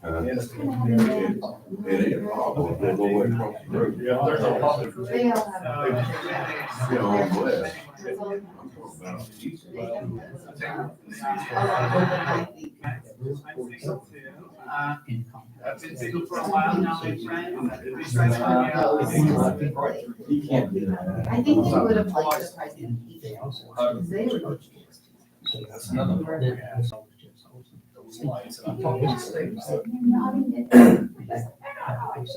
It is awful. They go way across the road. Yeah, there's a lot of. They all have. Yeah, on the west. That's been single for a while now, my friend. He can't do that. I think they would have liked the presentation. They were. That's another part. Those lights, and I'm talking things that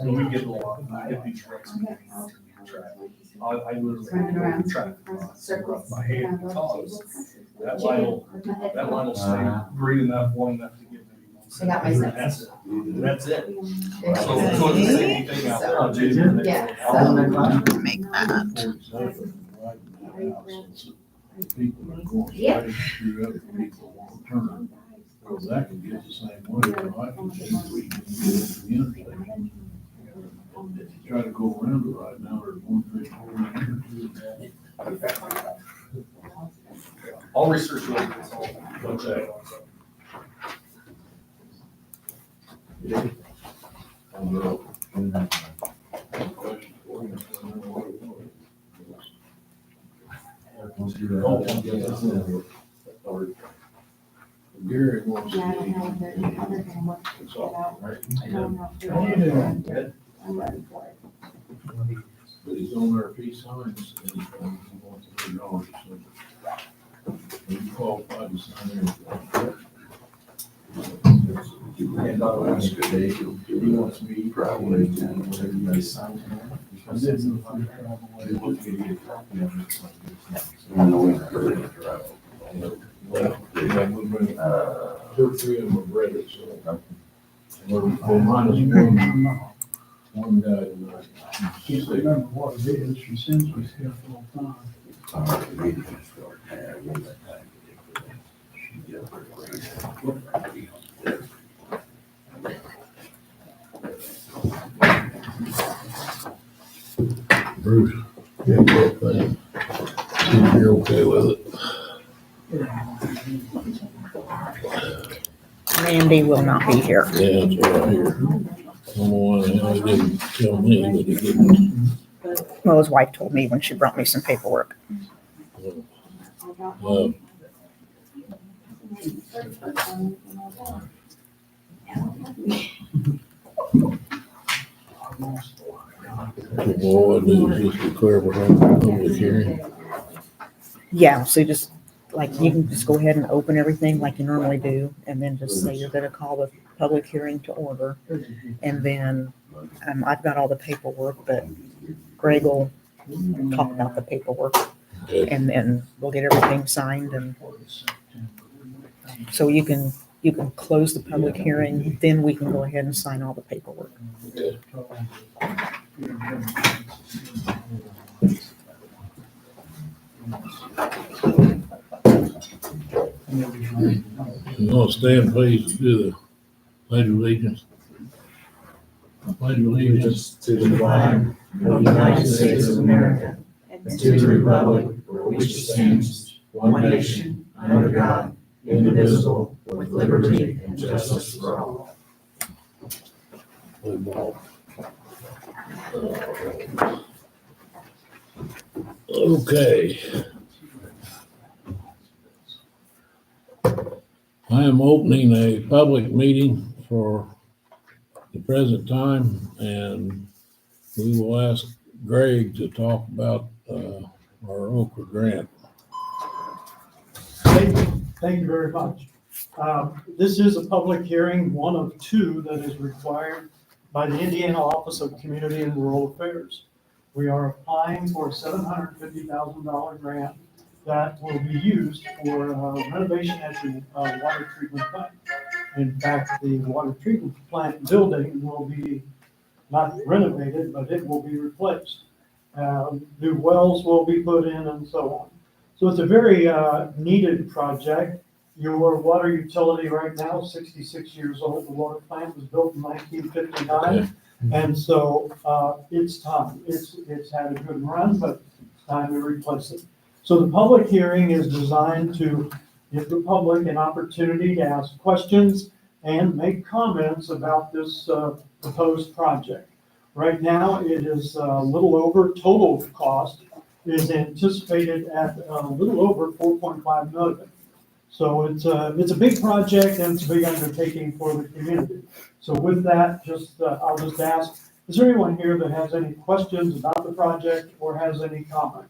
when we get along, we get these wrecks. I literally track my hand because that line will stay green enough, long enough to get maybe. I got my That's sense. it. That's it. So it's the same thing out there. Yeah. Make that. People are going straight through other people want to turn. Well, that can get the same way, right? We can do it in the intersection. If you try to go around it right now, there's 134. I'll research it. Okay. Gary wants to Yeah, I don't know if they're, how they're gonna work it out. I don't know if they're. I'm ready for it. but he's on there if he signs anything, he wants to be on. He qualified to sign everything. And that's good. He wants me Probably. I didn't know if I could travel away. Well, yeah, we'll bring, two or three of them have read it, so. We're minus one guy tonight. Can't remember what it is, she sends me stuff all the time. Bruce, yeah, good thing. You're okay with it. Randy will not be here. Yeah, it's right here. I don't know why the hell he didn't tell me, but he didn't. Well, his wife told me when she brought me some paperwork. All I do is just declare we're on public hearing. Yeah, so just, like, you can just go ahead and open everything like you normally do, and then just say you're gonna call the public hearing to order. And then, I've got all the paperwork, but Greg will talk about the paperwork, Okay. and then we'll get everything signed, and so you can close the public hearing, then we can go ahead and sign all the paperwork. Okay. You want to stand, please, to do the pledge of allegiance? I pledge allegiance To the flag of the United States of America and to the republic for which it stands, one nation, under God, indivisible, with liberty and justice for all. Okay. I am opening a public meeting for the present time, and we will ask Greg to talk about our Okra grant. Thank you very much. This is a public hearing, one of two that is required by the Indiana Office of Community and Rural Affairs. We are applying for a $750,000 grant that will be used for renovation at the water treatment plant. In fact, the water treatment plant building will be not renovated, but it will be replaced. New wells will be put in and so on. So it's a very needed project. Your water utility right now is 66 years old. The water plant was built in 1959. Okay. And so it's time. It's had a good run, but it's time to replace it. So the public hearing is designed to give the public an opportunity to ask questions and make comments about this proposed project. Right now, it is a little over, total cost is anticipated at a little over 4.5 million. So it's a big project and it's a big undertaking for the community. So with that, I'll just ask, is there anyone here that has any questions about the project or has any comments?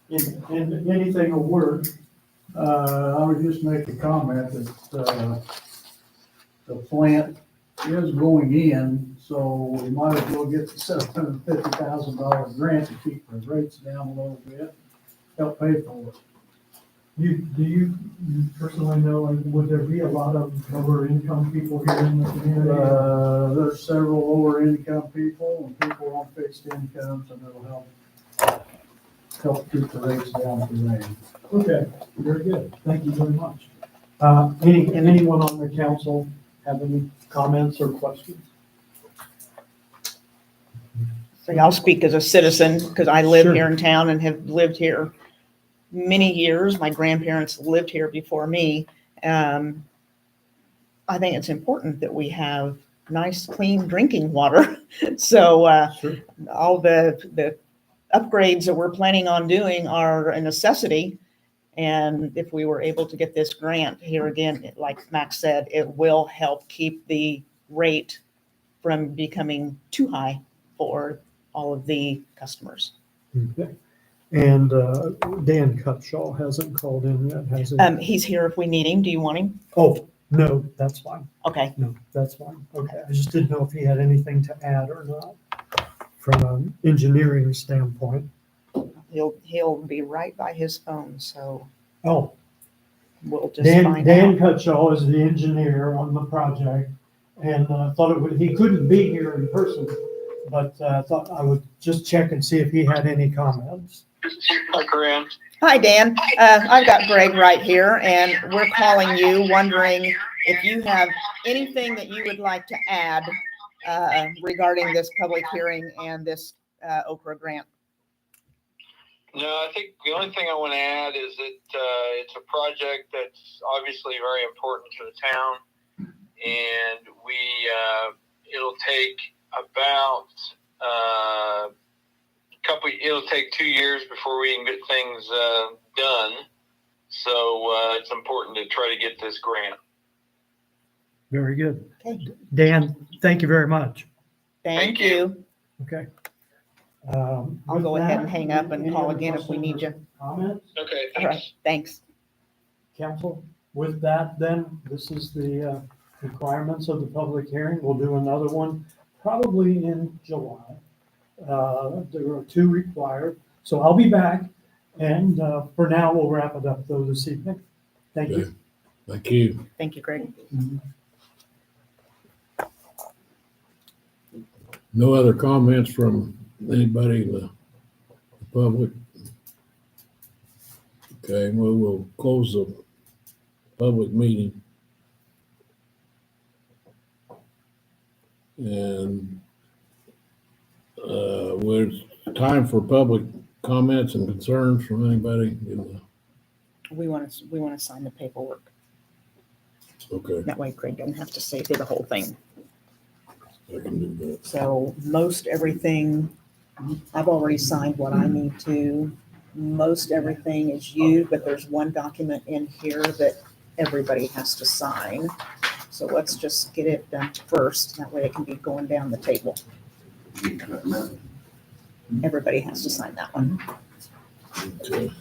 In anything a word? I would just make a comment that, the plant is going in, so we might as well get the $750,000 grant to keep the rates down a little bit, help pay for it. Do you personally know, would there be a lot of lower income people here in the community? There's several lower income people and people on fixed incomes, and it'll help keep the rates down for them. Okay, very good. Thank you very much. Anyone on the council have any comments or questions? So I'll speak as a citizen because I live Sure. here in town and have lived here many years. My grandparents lived here before me. I think it's important that we have nice, clean drinking water. So Sure. all the upgrades that we're planning on doing are a necessity. And if we were able to get this grant here again, like Max said, it will help keep the rate from becoming too high for all of the customers. Okay. And Dan Cupshaw hasn't called in yet, has he? He's here if we need him. Do you want him? Oh, no, that's fine. Okay. No, that's fine. Okay, I just didn't know if he had anything to add or not from an engineering standpoint. He'll be right by his phone, so Oh, we'll just Dan find out. Cutshaw is the engineer on the project, and he couldn't be here in person, but thought I would just check and see if he had any comments. Hi, Corinne. Hi, Dan. I've got Greg right here, and we're calling you, wondering if you have anything that you would like to add regarding this public hearing and this Okra grant. No, I think the only thing I want to add is that it's a project that's obviously very important to the town, and it'll take about it'll take 2 years before we can get things done. So it's important to try to get this grant. Very good. Okay. Dan, thank you very much. Thank Thank you. you. Okay. I'll go ahead and hang up and call again if we need you. Comments, Okay, All right, thanks. thanks. council? With that, then, this is the requirements of the public hearing. We'll do another one probably in July. There are 2 required, so I'll be back. And for now, we'll wrap it up though this evening. Thank you. Thank you. Thank you, Greg. No other comments from anybody in the public? Okay, well, we'll close the public meeting. And it's time for public comments and concerns from anybody in the, We want to sign the paperwork. okay, That way Greg doesn't have to say through the whole thing. I can do that. So most everything, I've already signed what I need to. Most everything is you, but there's one document in here that everybody has to sign. So let's just get it done first. That way it can be going down the table. Everybody has to sign that one. Okay.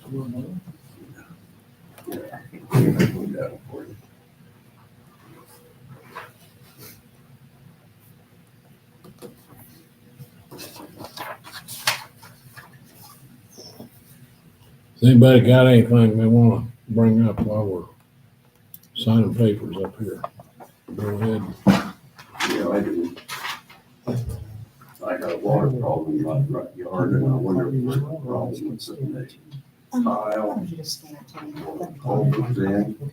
Has anybody got anything they want to bring up while we're signing papers up here? Go ahead. Yeah, I do. I got a water problem in my front yard, and I wonder if it's a problem with the tile, You just scan it to me. culverts in.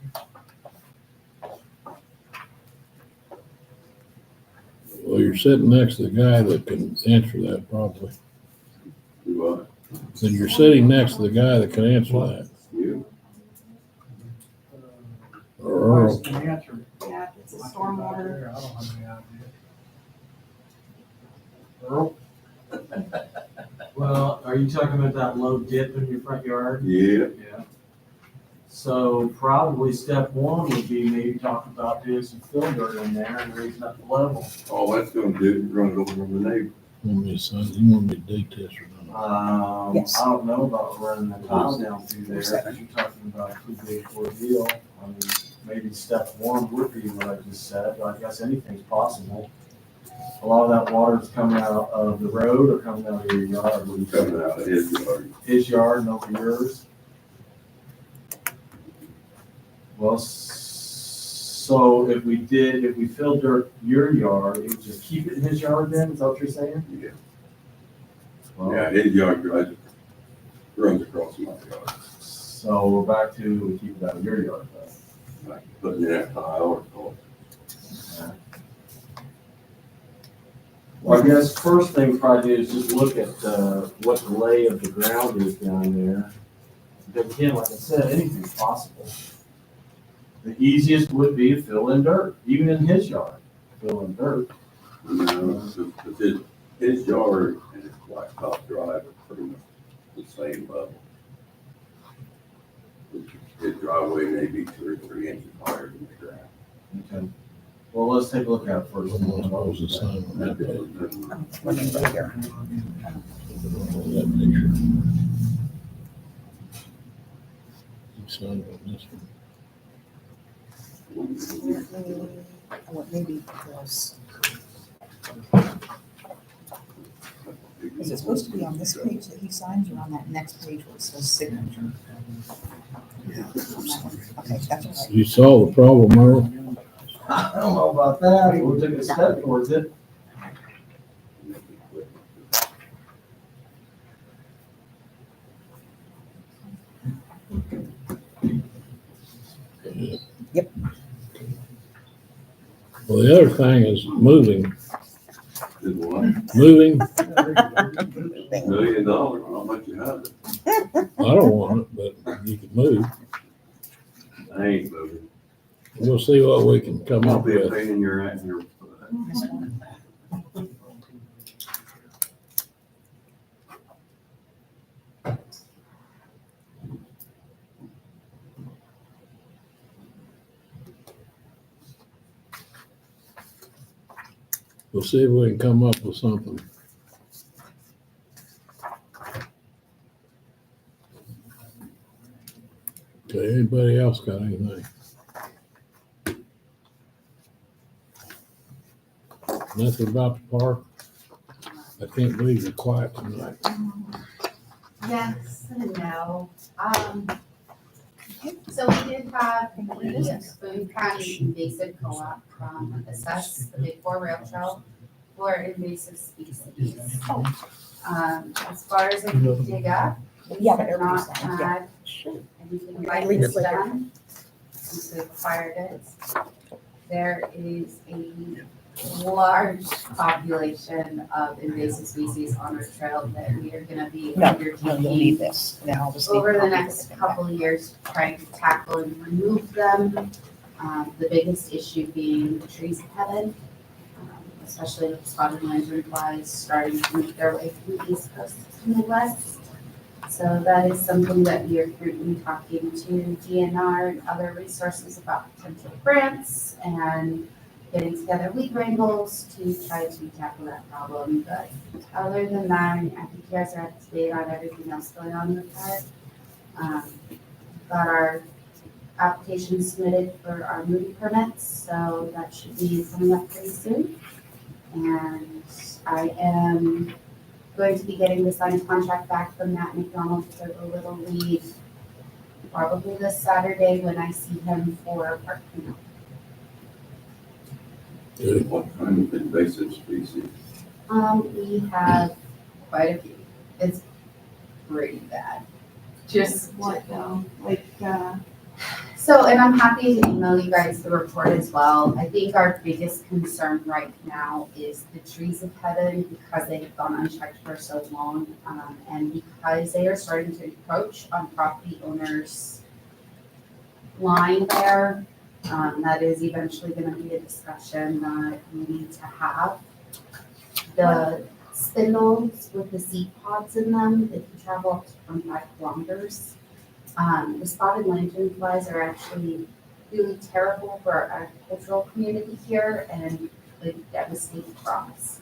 Well, you're sitting next to the guy that can answer that probably. Do Then you're sitting next to the guy that can answer that. You, Or Earl. Can answer. Yeah, it's a stormwater. I don't have any idea. Earl? Well, are you talking about that low dip in your front yard? yeah, Yeah. So probably step one would be maybe talk about doing some fill dirt in there and raising up the level. all that's gonna do is run it over from the neighbor. Want me to sign, you want me to dig this or not? Yes. I don't know about running the tile down through there, because you're talking about a pretty big ordeal. I mean, maybe step one would be what I just said, but I guess anything's possible. A lot of that water is coming out of the road or coming out of your yard. What do you think? Coming out of his yard. His yard and over yours? Well, so if we filled dirt your yard, it would just keep it in his yard then, is that what you're saying? Yeah, Well, yeah, his yard runs across my yard. so we're back to, we keep it out of your yard though. Like putting in that tile or. Well, I guess first thing probably is just look at, what the lay of the ground is down there. But again, like I said, anything's possible. The easiest would be to fill in dirt, even in his yard, fill in dirt. You know, because his yard and his blacktop drive are pretty much the same level. His driveway may be 2 or 3 inches higher than the ground. Okay. Well, let's take a look at it first. I'm not supposed to sign on that page. Let me look here. That picture. You sign on this one. Well, maybe this. Is it supposed to be on this page that he signs or on that next page where it says signature? On that one? Okay, that's all right. You saw the problem, Earl? I don't know about that, we took a step towards it. Yep. Well, the other thing is moving, Did what? moving. $1 million, how much you have it? I don't want it, but you can move. I ain't moving. We'll see what we can come I'll up be a with. pain in your ass. This one. We'll see if we can come up with something. Okay, anybody else got anything? Nothing about the park? I can't believe you're quiet tonight. Yes and no. So we did have the Boone County Invasive Co-op assess the Big Four Rail Trail for invasive species. As far as I can dig up, we Yeah, but have not everybody's saying, yeah. had anything like Leave it this later. done since we acquired it. There is a large population of invasive species on our trail that we are gonna be No, you'll need undertaking this. Then I'll just. need over the copies next of it. couple of years, trying to tackle and remove them. The biggest issue being the trees ahead, especially with spotted lantern flies starting to make their way from the east coast to the west. So that is something that we are currently talking to DNR and other resources about potential grants and getting together lead wrangles to try to tackle that problem. But other than that, I think you guys are up to date on everything else going on with that. Got our application submitted for our movie permits, so that should be coming up pretty soon. And I am going to be getting the signed contract back from Matt McDonald for the Little League probably this Saturday when I see him for park cleanup. Good. What kind of invasive species? We have quite a few. It's pretty bad. Just What though? Like, So, and I'm happy to email you guys the report as well. I think our biggest concern right now is the trees of heaven because they have gone unchecked for so long. And because they are starting to encroach on property owners' line there, that is eventually gonna be a discussion that we need to have. The spindles with the seed pods in them, they can travel up to 25 kilometers. The spotted lanternflies are actually really terrible for our agricultural community here and they devastate crops,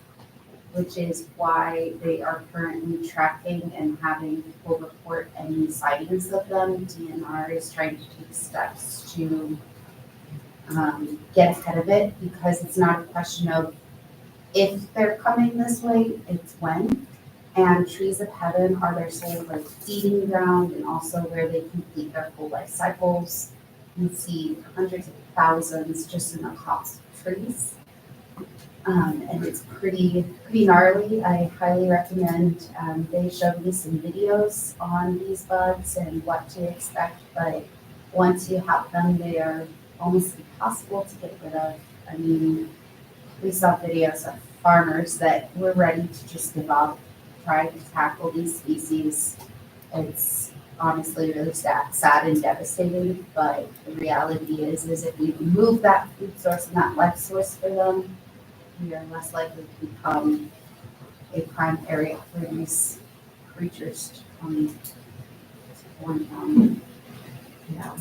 which is why they are currently tracking and having people report any sightings of them. DNR is trying to take steps to get ahead of it because it's not a question of if they're coming this way, it's when. And trees of heaven are their sole like feeding ground and also where they complete their full life cycles. You see hundreds of thousands just in the tops of trees. And it's pretty gnarly. I highly recommend, they showed me some videos on these bugs and what to expect, but once you have them, they are almost impossible to get rid of. I mean, we saw videos of farmers that were ready to just give up, try to tackle these species. It's honestly really sad and devastating, but the reality is if we remove that food source and that life source for them, we are less likely to become a prime area for these creatures to come to Thorntown. Yeah.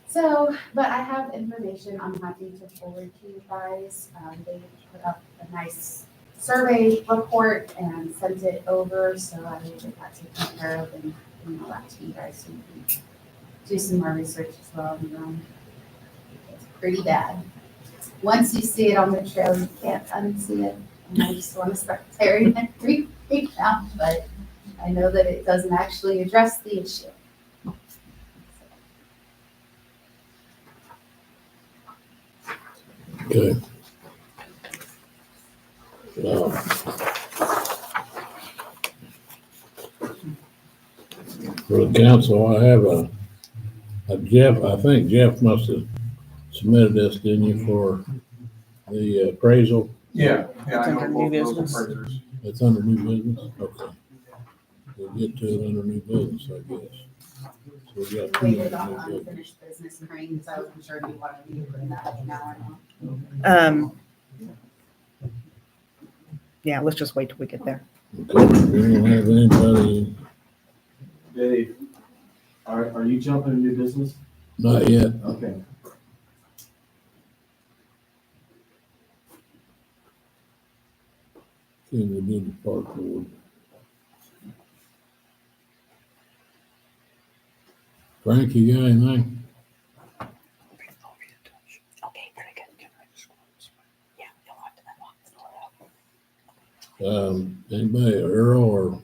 So, but I have information I'm happy to forward to you guys. They put up a nice survey report and sent it over, so I will get that taken care of and email that to you guys so you can do some more research as well. It's pretty bad. Once you see it on the trail, you can't unsee it. And I just want to start tearing it right now, but I know that it doesn't actually address the issue. Okay. For the council, I have a Jeff, I think Jeff must have submitted this, didn't you, for the appraisal? Yeah, It's under new business. appraisers. It's under new business? Okay. We'll get to it under new business, I guess. So we got two Waited on under new business. unfinished business hearing, so I wasn't sure if you wanted me to put that in now or not. Yeah, let's just wait till we get there. Okay, we don't have anybody, Dave, are you jumping to new business? not yet. Okay. Can we do the park board? Frank, you got anything? Okay, very good. Yeah, you'll have to unlock the door. Anybody, Earl or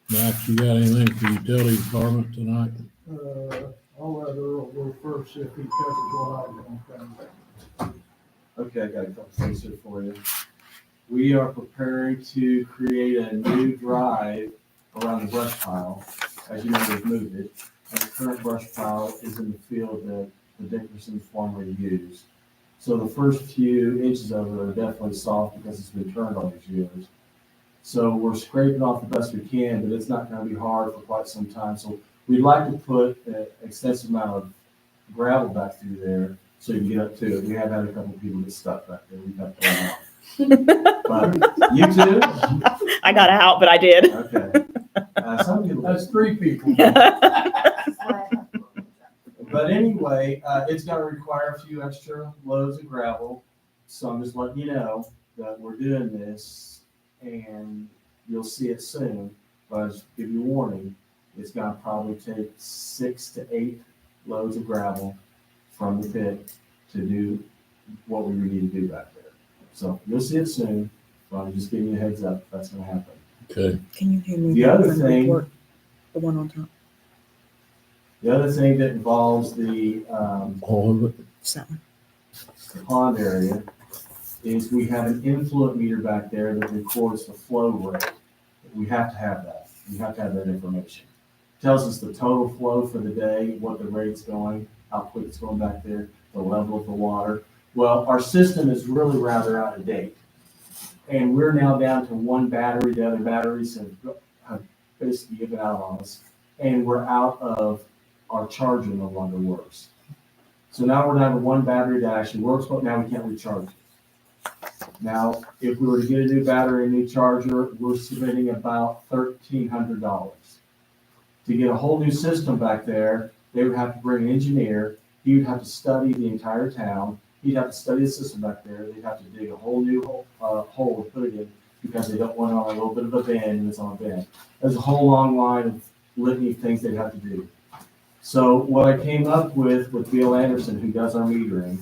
Max, you got anything for utility department tonight? I'll let Earl go first if he covers what I want. Okay, I got a couple things here for you. We are preparing to create a new drive around the brush pile. As you know, we've moved it. And the current brush pile is in the field that the Dickerson formerly used. So the first few inches of it are definitely soft because it's been turned all these years. So we're scraping off the best we can, but it's not gonna be hard for quite some time. So we'd like to put an extensive amount of gravel back through there so you can get up to it. We have had a couple people get stuck back there. We've got to pull them off. But you too? I got out, but I did. Okay. Some people. That's 3 people. But anyway, it's gonna require a few extra loads of gravel. So I'm just letting you know that we're doing this and you'll see it soon. But I'll just give you a warning, it's gonna probably take 6 to 8 loads of gravel from the pit to do what we need to do back there. So you'll see it soon, but I'm just giving you a heads up, that's gonna happen. Okay, Can you hand me The that other from thing- report? The one on top, The other thing that involves the, all of it? it's that one. pond area is we have an influent meter back there that records the flow rate. We have to have that. We have to have that information. tells us the total flow for the day, what the rate's going, how quick it's going back there, the level of the water. Well, our system is really rather out of date. And we're now down to one battery. The other batteries have basically given out on us. And we're out of our charger no longer works. So now we're down to one battery that actually works, but now we can't recharge it. Now, if we were to get a new battery, a new charger, we're submitting about $1,300. To get a whole new system back there, they would have to bring an engineer. He would have to study the entire town. He'd have to study the system back there. They'd have to dig a whole new hole to put it in because they don't want it on a little bit of a bend and it's on a bend. There's a whole long line of litany of things they'd have to do. So what I came up with Bill Anderson, who does our metering,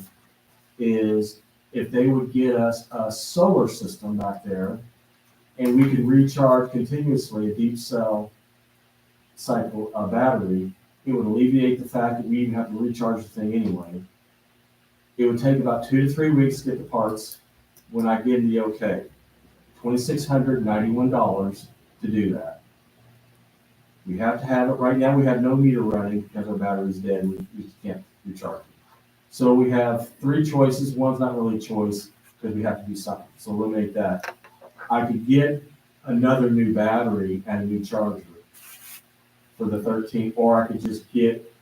is if they would get us a solar system back there and we could recharge continuously a deep cell cycle battery, it would alleviate the fact that we even have to recharge the thing anyway. It would take about 2 to 3 weeks to get the parts when I give the okay. $2,691 to do that. We have to have it. Right now we have no meter running because our battery's dead. We can't recharge it. So we have 3 choices. One's not really a choice because we have to do something. So eliminate that. I could get another new battery and a new charger for the 13, or I could just get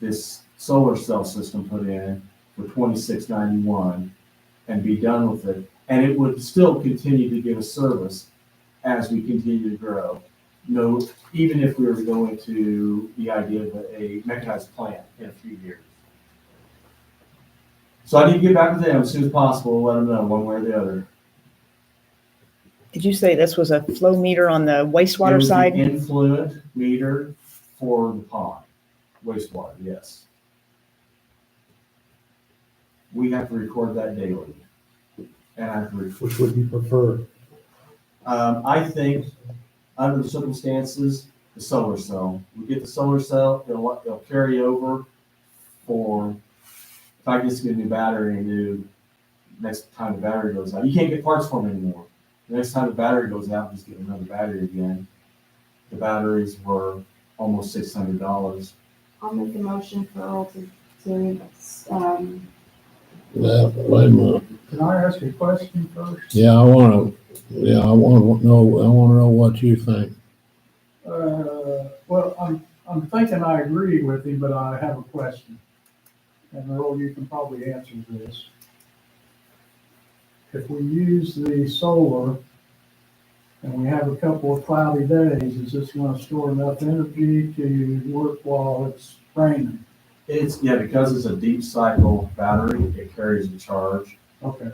this solar cell system put in for $26.91 and be done with it. And it would still continue to give us service as we continue to grow. No, even if we were to go into the idea of a mechanized plant in a few years. So I need to get back with them as soon as possible, let them know one way or the other. Did you say this was a flow meter on the wastewater It was side? the influent meter for the pond, wastewater, yes. We have to record that daily. And I have to Which would you prefer? I think under the circumstances, the solar cell. We get the solar cell, it'll carry over for, if I just get a new battery and do, next time the battery goes out, you can't get parts for them anymore. The next time the battery goes out, just get another battery again. The batteries were almost $600. I'll make a motion for Earl to Yeah, wait a minute. Can I ask a question first? Yeah, I wanna know what you think. Well, I'm thinking I agree with him, but I have a question. And Earl, you can probably answer this. If we use the solar and we have a couple of cloudy days, is this gonna store enough energy to work while it's raining? Because it's a deep cycle battery, it carries the charge. Okay.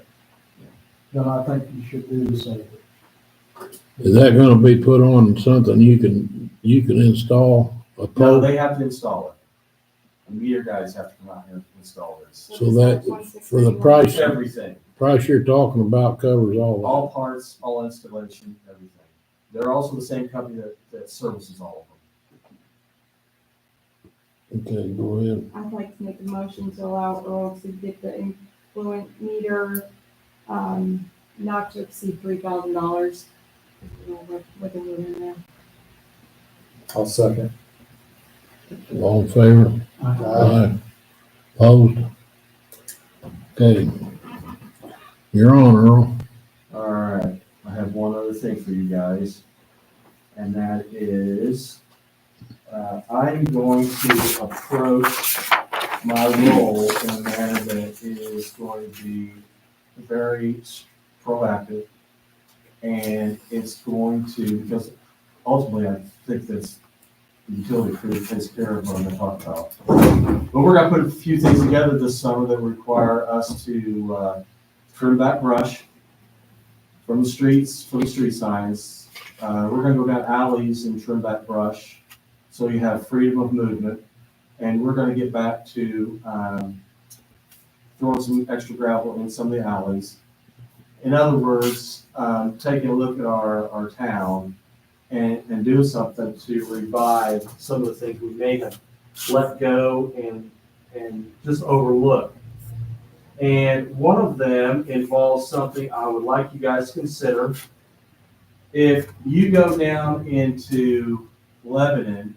Then I think you should do the solar. Is that gonna be put on something you can install a No, pole? they have to install it. The meter guys have to come out here and install this. So that, for the price Everything, you're talking about covers all all parts, all installation, everything. They're also the same company that services all of them. Okay, go ahead. I'd like to make a motion to allow Earl to get the influent meter, not to exceed $3,000. With the meter in there. I'll second. All in favor? Aye. Opposed? Okay. You're on, Earl. All right, I have one other thing for you guys, and that is, I'm going to approach my role in a manner that is going to be very proactive, and it's going to, because ultimately I think that's the utility crew takes care of what I'm going to talk about. But we're going to put a few things together this summer that require us to trim back brush from the streets, from the street signs. We're going to go down alleys and trim back brush so you have freedom of movement. And we're going to get back to throwing some extra gravel in some of the alleys. In other words, taking a look at our town and doing something to revive some of the things we may have let go and just overlooked. And one of them involves something I would like you guys to consider. If you go down into Lebanon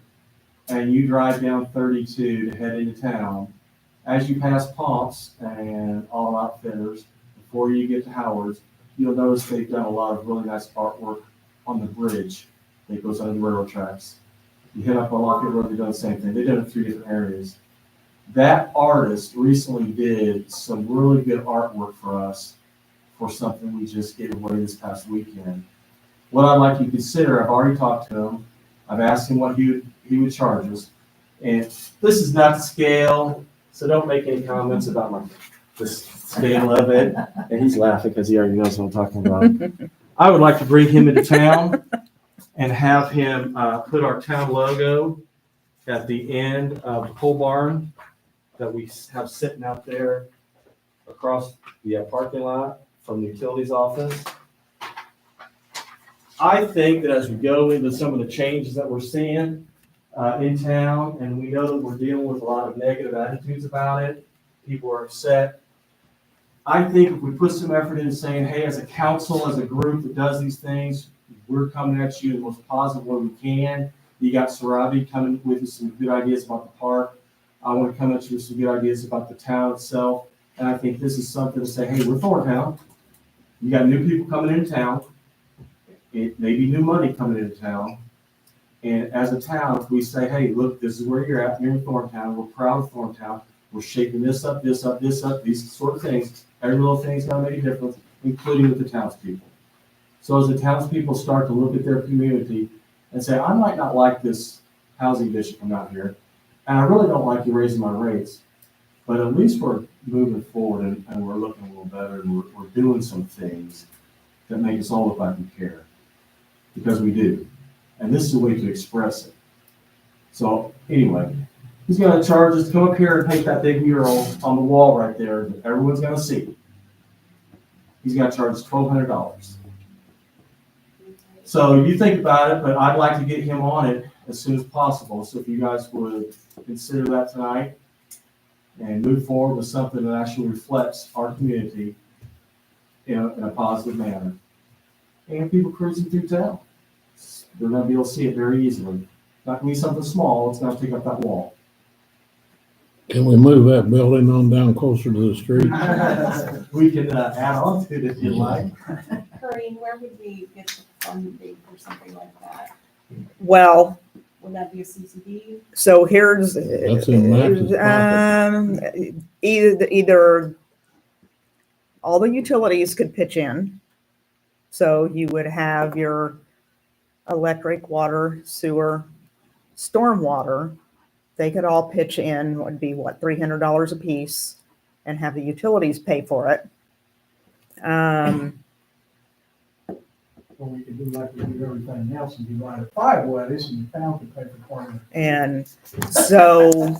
and you drive down 32 to head into town, as you pass Pomps and All Outfitters, before you get to Howard's, you'll notice they've done a lot of really nice artwork on the bridge that goes under the railroad tracks. You hit up on Lafayette Road, they've done the same thing. They've done it in 3 different areas. That artist recently did some really good artwork for us for something we just gave away this past weekend. What I'd like you to consider, I've already talked to him. I've asked him what he would charge us. And this is not the scale, so don't make any comments about the scale of it. And he's laughing because he already knows what I'm talking about. I would like to bring him into town and have him put our town logo at the end of the pole barn that we have sitting out there across the parking lot from the utilities office. I think that as we go into some of the changes that we're seeing in town, and we know that we're dealing with a lot of negative attitudes about it, people are upset. I think if we put some effort into saying, hey, as a council, as a group that does these things, we're coming at you the most positive way we can. You got Sarabi coming with some good ideas about the park. I want to come at you with some good ideas about the town itself. And I think this is something to say, hey, we're Thorntown. You got new people coming into town. It may be new money coming into town. And as a town, if we say, hey, look, this is where you're at, you're in Thorntown, we're proud of Thorntown, we're shaping this up, this up, this up, these sort of things. Every little thing's gonna make a difference, including with the townspeople. So as the townspeople start to look at their community and say, I might not like this housing district from out here, and I really don't like you raising my rates, but at least we're moving forward and we're looking a little better, and we're doing some things that make us all look like we care, because we do. And this is a way to express it. So anyway, he's gonna charge us to come up here and paint that big mural on the wall right there that everyone's gonna see. He's gonna charge us $1,200. So you think about it, but I'd like to get him on it as soon as possible. So if you guys would consider that tonight and move forward with something that actually reflects our community in a positive manner. And people cruising through town, they're gonna be able to see it very easily. Not gonna be something small, it's gonna take up that wall. Can we move that building on down closer to the street? We can add on to it if you like. Corinne, where would we get the funding for something like that? Well, Would that be a CCD? so here's, That's in Max's pocket. either all the utilities could pitch in. So you would have your electric, water, sewer, stormwater. They could all pitch in, would be what, $300 a piece, and have the utilities pay for it. Or we could do like we do everything else and divide it 5 ways and the town could pay for part of it. And so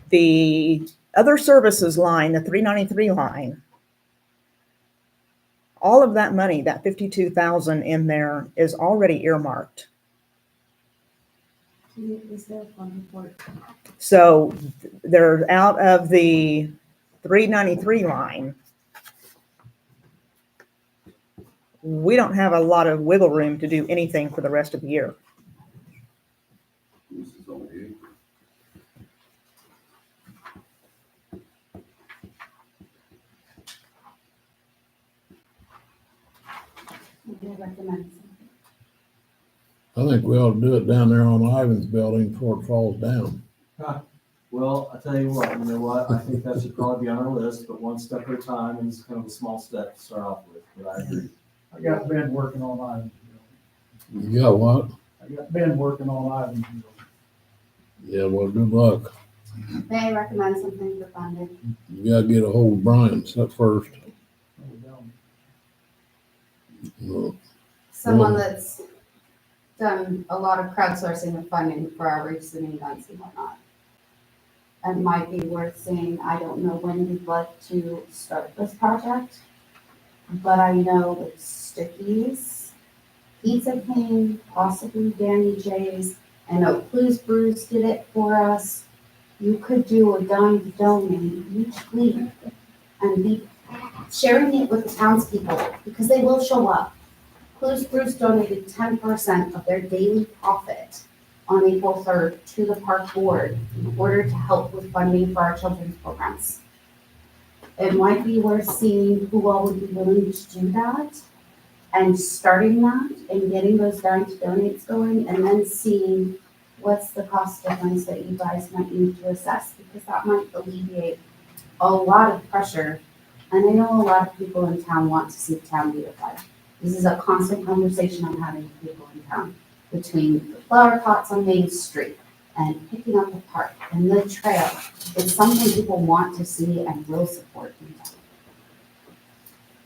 the other services line, the 393 line, all of that money, that 52,000 in there is already earmarked. Is there a fund for it? So they're out of the 393 line. We don't have a lot of wiggle room to do anything for the rest of the year. This is only April. Would you recommend something? I think we ought to do it down there on Ivan's building before it falls down. Well, I tell you what, I think that should probably be on our list, but one step at a time, and it's kind of a small step to start off with, but I agree. I got Ben working on Ivan's. You got what? I got Ben working on Ivan's. Yeah, well, good luck. May I recommend something for funding? You gotta get a hold of Brian first. No. Someone that's done a lot of crowdsourcing of funding for our recent events and whatnot. It might be worth saying, I don't know when you'd like to start this project, but I know that Stickies, Pizza King, possibly Danny J's, I know Blues Brews did it for us. You could do a dime to donate each week and be sharing it with the townspeople because they will show up. Blues Brews donated 10% of their daily profit on April 3rd to the park board in order to help with funding for our children's programs. It might be worth seeing who all would be willing to do that and starting that and getting those direct donates going and then seeing what's the cost difference that you guys might need to assess, because that might alleviate a lot of pressure. And I know a lot of people in town want to see the town beautified. This is a constant conversation I'm having with people in town, between the flower pots on Main Street and picking up the park and the trail. It's something people want to see and will support in town.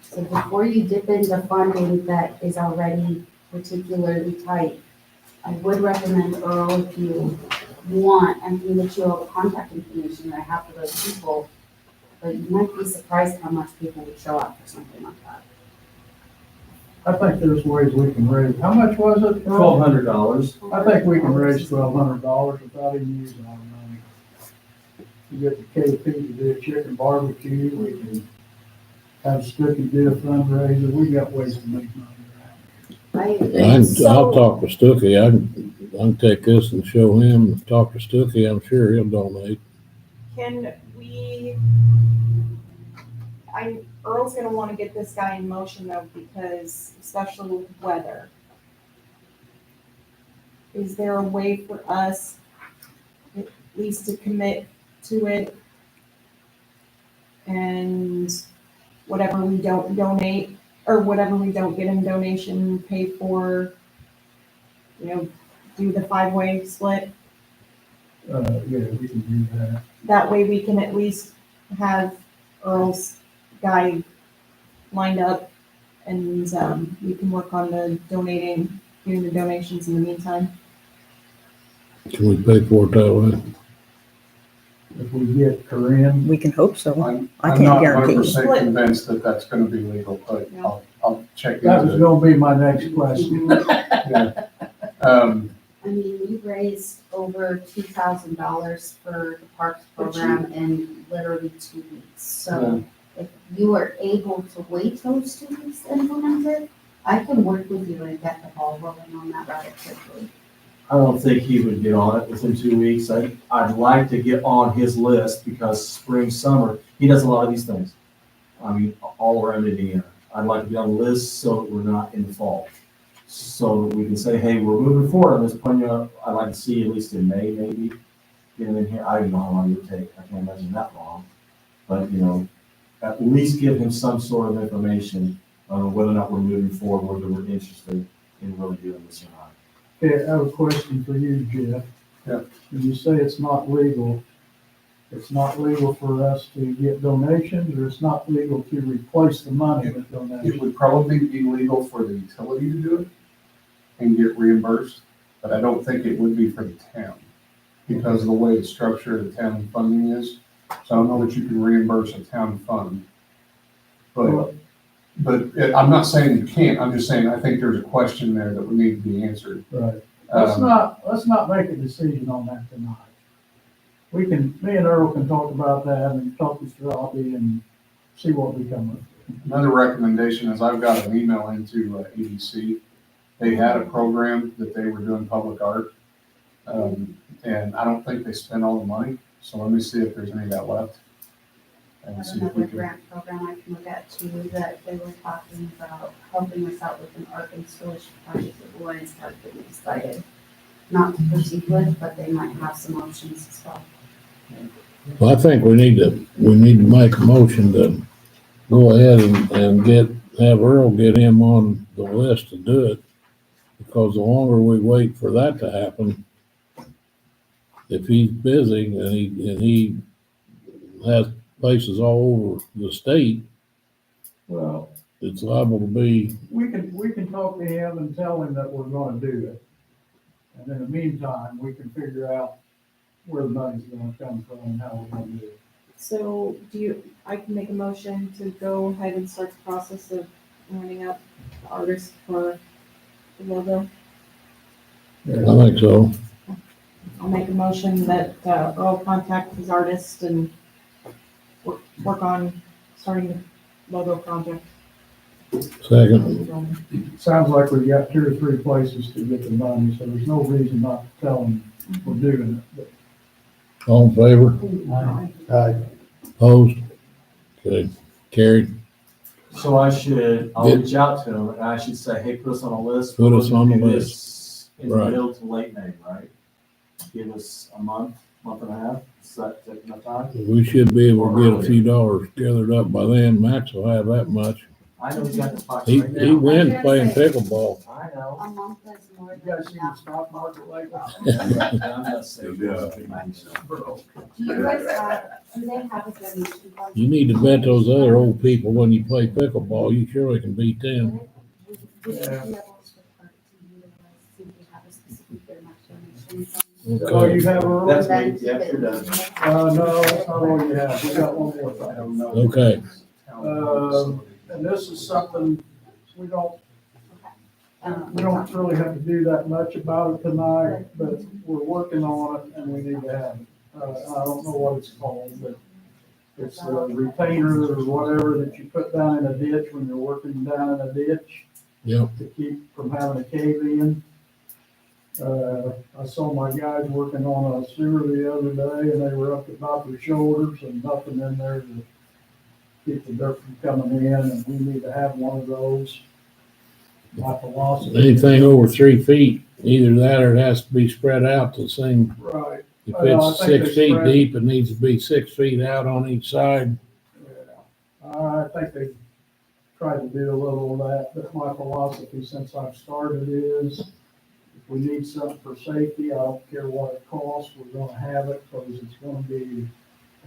So before you dip into funding that is already particularly tight, I would recommend Earl, if you want, and can get you all the contact information that I have for those people. But you might be surprised how much people would show up for something like that. I think there's ways we can raise, how much was it? Earl? $1,200. I think we can raise $1,200 without even using our money. You get the KP to do a chicken barbecue, we can have Stuckey do a fundraiser, we got ways to make money I'll talk to Stuckey. I can take this and show him, talk to Stuckey. I'm sure he'll donate. Can we, Earl's gonna wanna get this guy in motion though, because especially with weather. Is there a way for us at least to commit to it? And whatever we don't donate, or whatever we don't get in donation, pay for, do the 5-way split? Yeah, we can do that. That way we can at least have Earl's guy lined up and we can work on the doing the donations in the meantime. Can we pay for it that way? If we get Corinne, We can hope so. I'm I I'm can't not guarantee. 100% convinced that that's gonna be legal, but Yeah. I'll check that was into gonna be my next question. it. Yeah. I mean, we raised over $2,000 for the parks program in literally 2 weeks. So if you are able to wait those 2 weeks to implement it, I can work with you and get the ball rolling on that rather quickly. I don't think he would get on it within 2 weeks. I'd like to get on his list because spring, summer, he does a lot of these things. I mean, all around Indiana. I'd like to be on the list so that we're not in the fall. So that we can say, hey, we're moving forward on this plan. I'd like to see at least in May, maybe, get him in here. I don't know how long it would take. I can't imagine that long. But, at least give him some sort of information on whether or not we're moving forward, whether we're interested in really doing this or not. Okay, I have a question for you, Jeff. Yeah. When you say it's not legal for us to get donations, or it's not legal to replace the money with It donations? would probably be legal for the utility to do it and get reimbursed, but I don't think it would be for the town because of the way the structure of the town funding is. So I don't know that you can reimburse a town fund. But I'm not saying you can't, I'm just saying I think there's a question there that would need to be answered. Right. Let's not make a decision on that tonight. Me and Earl can talk about that and talk to Robbie and see what we come with. Another recommendation is I've got an email into EDC. They had a program that they were doing public art. And I don't think they spent all the money. So let me see if there's any of that left. I And have see if another we can. grant program I can look at too, that they were talking about helping us out with an art installation project that the Lions Park that we decided not to proceed with, but they might have some options as well. Well, I think we need to make a motion to go ahead and have Earl get him on the list to do it. Because the longer we wait for that to happen, if he's busy and he has places all over the state, Well, it's liable to be, we can talk to him and tell him that we're gonna do it. And in the meantime, we can figure out where the money's gonna come from and how we're gonna do it. So I can make a motion to go ahead and start the process of lining up the artist for the logo. I think so. I'll make a motion that Earl contact his artist and work on starting the logo project. Second. Sounds like we've got 2 or 3 places to get the money, so there's no reason not to tell them we're doing it. All in favor? Aye. Opposed? Okay, carried. So I'll reach out to them and I should say, hey, put us on a list. Put We're us gonna on the do list. this In the Right. middle to late May, right? Give us a month and a half, is that take enough time? We should be able to get a few dollars gathered up by then. Max will have that much. I know he's got the pocket He, right he now. wins playing pickleball. I know. A month is more You than guys seen the enough. stock market lately? I'm not saying. Do you guys do they have a donation fund? You need to bet those other old people when you play pickleball. You surely can beat them. Would you be able to refer to utilize, see if we have a specific amount of donation fund? Oh, Okay, you have a rule? That's Then me, yeah, keep it you're done. in. No, that's not all you have. We got one more I thing. don't know. Okay. And this is something we don't really have to do that much about it tonight, but we're working on it and we need to have it. I don't know what it's called, but it's a retainer or whatever that you put down in a ditch when you're working down in a ditch Yep. to keep from having a cave in. I saw my guys working on a sewer the other day and they were up about their shoulders and nothing in there to keep the dirt from coming in, and we need to have one of those. My philosophy. Anything over 3 feet, either that or it has to be spread out the same. Right. If Well, it's I think 6 they feet spread- deep, it needs to be 6 feet out on each side. Yeah. I think they tried to do a little of that, but my philosophy since I've started is if we need something for safety, I don't care what it costs, we're gonna have it, because it's gonna be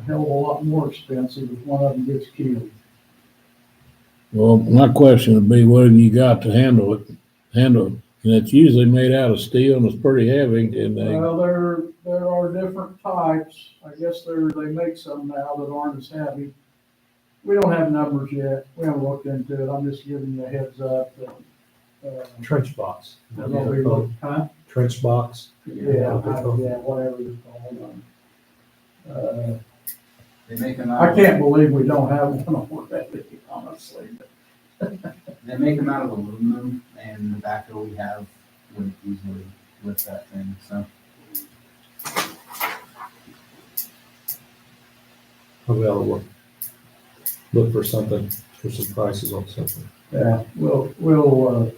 a hell of a lot more expensive if one of them gets killed. Well, my question would be, what have you got to handle it? And it's usually made out of steel and it's pretty heavy and they, Well, there are different types. I guess they make some now that aren't as heavy. We don't have numbers yet. We haven't looked into it. I'm just giving you a heads up that, Trench box. we're gonna be looking, huh? Trench box. Yeah, whatever they're called. They make them I out, can't believe we don't have one already, honestly. they make them out of aluminum, and the backhoe we have would easily lift that thing, so. Probably ought to look for something, for some prices on something. Yeah, we'll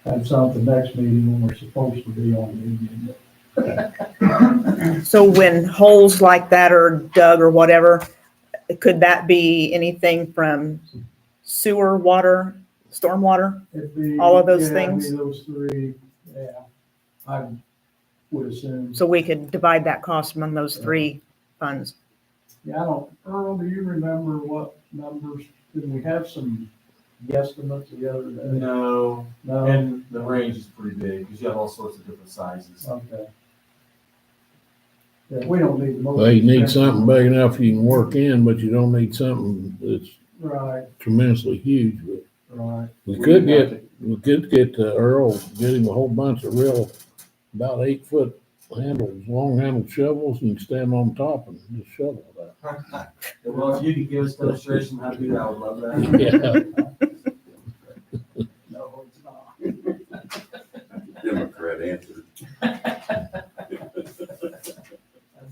have some at the next meeting when we're supposed to be on the agenda. So when holes like that are dug or whatever, could that be anything from sewer, water, stormwater? It'd be- All of those yeah, it'd be things? Those three, yeah. I would assume. So we could divide that cost among those 3 funds. Yeah, I don't, Earl, do you remember what numbers, did we have some guesstimates the other day? No, No? and the range is pretty big, because you have all sorts of different sizes. Okay. Yeah, we don't need the most. well, you need expensive something one. big enough you can work in, but you don't need something that's Right, tremendously huge. But right. we could get Earl, get him a whole bunch of real, about 8-foot handles, long handled shovels, and you can stand on top and just shovel that. Well, if you could give us a demonstration how to do that, I would love that. Yeah. No, it's not. Democrat answer. That'd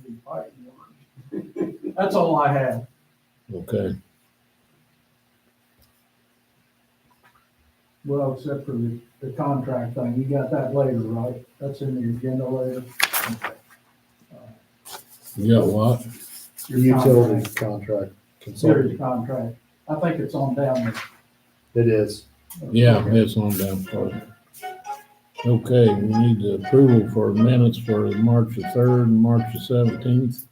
be fighting words. That's all I have. Okay. Well, except for the contract thing. You got that later, right? That's in the agenda later. You got what? Your Utility contract. contract Utility consulting. contract. I think it's on down there. It is. Yeah, it's on down further. Okay, we need the approval for minutes for March the 3rd and March the 17th.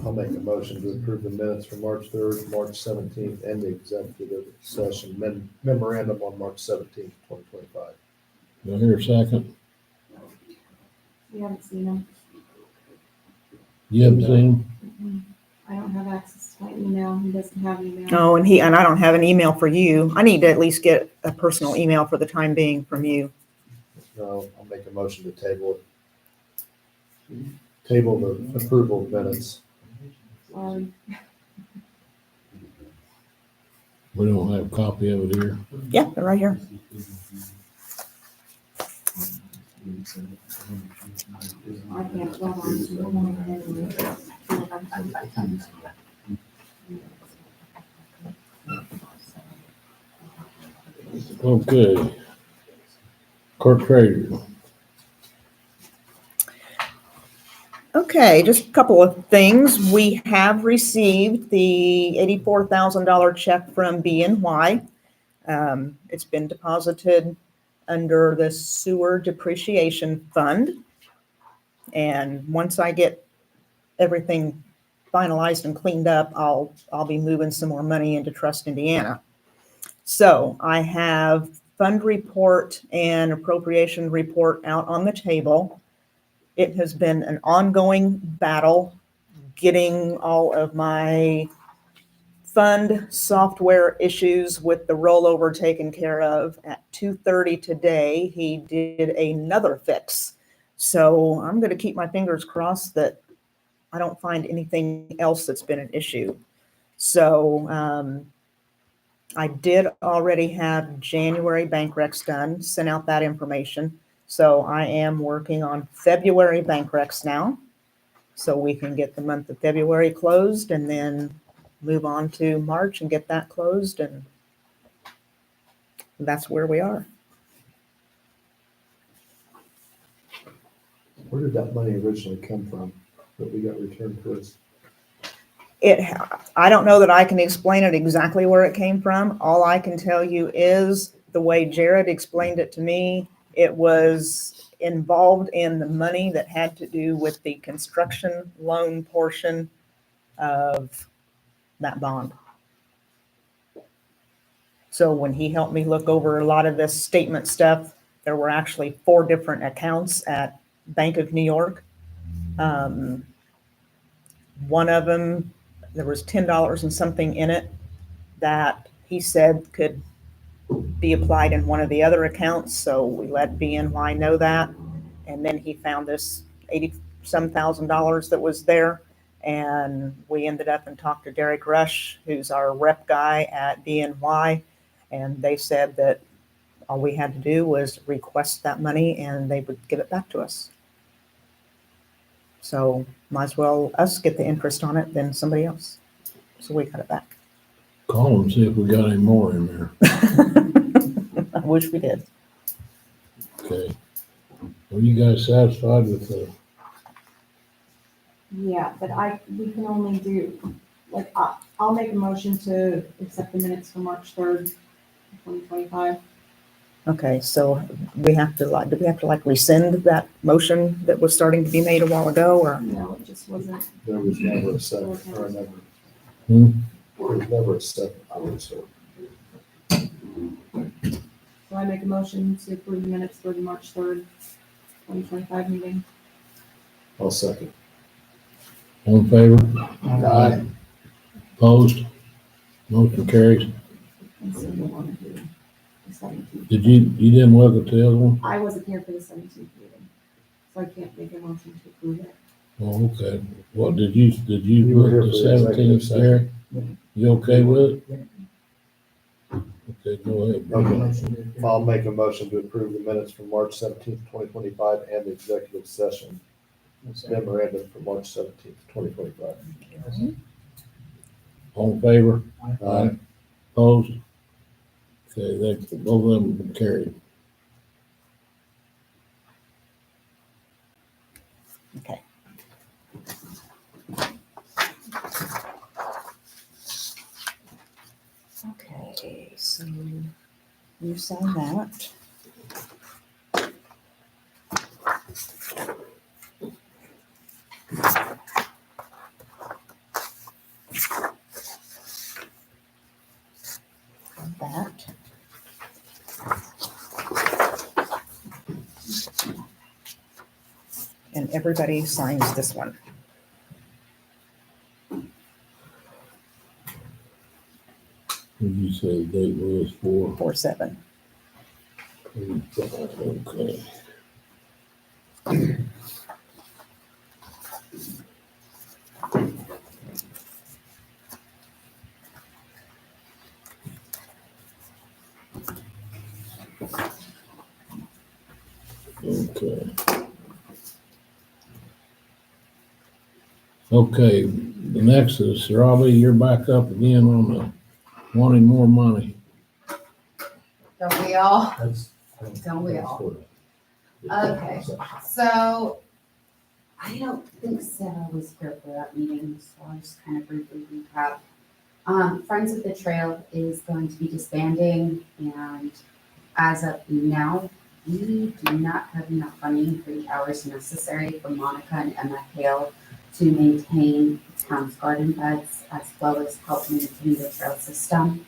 I'll make a motion to approve the minutes for March 3rd, March 17th, and the executive session memorandum on March 17th, 2025. Do I hear a second? We haven't seen them. You haven't seen them? I don't have access to my email. He doesn't have email. Oh, and I don't have an email for you. I need to at least get a personal email for the time being from you. No, I'll make a motion to table it. Table the approval of minutes. Sorry. We don't have a copy of it here. Yeah, they're right here. I can't log on to the one anyway. Okay. Court treasurer. Okay, just a couple of things. We have received the $84,000 check from BNY. It's been deposited under the sewer depreciation fund. And once I get everything finalized and cleaned up, I'll be moving some more money into Trust Indiana. So I have fund report and appropriation report out on the table. It has been an ongoing battle getting all of my fund software issues with the rollover taken care of. At 2:30 today, he did another fix. So I'm going to keep my fingers crossed that I don't find anything else that's been an issue. So I did already have January bank recs done, sent out that information. So I am working on February bank recs now. So we can get the month of February closed and then move on to March and get that closed. And that's where we are. Where did that money originally come from that we got returned to us? I don't know that I can explain it exactly where it came from. All I can tell you is the way Jared explained it to me, it was involved in the money that had to do with the construction loan portion of that bond. So when he helped me look over a lot of this statement stuff, there were actually 4 different accounts at Bank of New York. One of them, there was $10 and something in it that he said could be applied in one of the other accounts. So we let BNY know that. And then he found this $80-some thousand that was there. And we ended up and talked to Derek Rush, who's our rep guy at BNY. And they said that all we had to do was request that money and they would give it back to us. So might as well us get the interest on it than somebody else. So we got it back. Call and see if we got any more in there. I wish we did. Okay. Are you guys satisfied with the, Yeah, but we can only do, like, I'll make a motion to accept the minutes for March 3rd, 2025. Okay, so we have to do we have to rescind that motion that was starting to be made a while ago, or? No, it just wasn't. There was never a second, I remember. Hmm? There was never a second, I would say. So I make a motion to approve the minutes for the March 3rd, 2025 meeting. I'll second. all in favor? Aye. Opposed? Motion carries. And so you want to do the 17th. You didn't look at the other one? I wasn't here for the 17th meeting, so I can't make a motion to approve it. Oh, okay. What, did you You were here look at for the the executive 17th there? You okay with it? Okay, go ahead. Okay, I'll make a motion to approve the minutes from March 17th, 2025, and the executive session memorandum for March 17th, 2025. All in favor? Aye. Opposed? Okay, that, both of them have been carried. Okay. Okay, so you sign that. That. And everybody signs this one. What did you say the date was for? 4/7. Okay. Okay. Okay, the next is Robbie, you're back up again on the wanting more money. Don't we all? That's. Don't we all? Okay, so I don't think Sarah was here for that meeting, so I'll just kind of briefly recap. Friends of the Trail is going to be disbanding, and as of now, we do not have enough funding for the hours necessary for Monica and Emma Hale to maintain town's garden beds, as well as help maintain the trail system,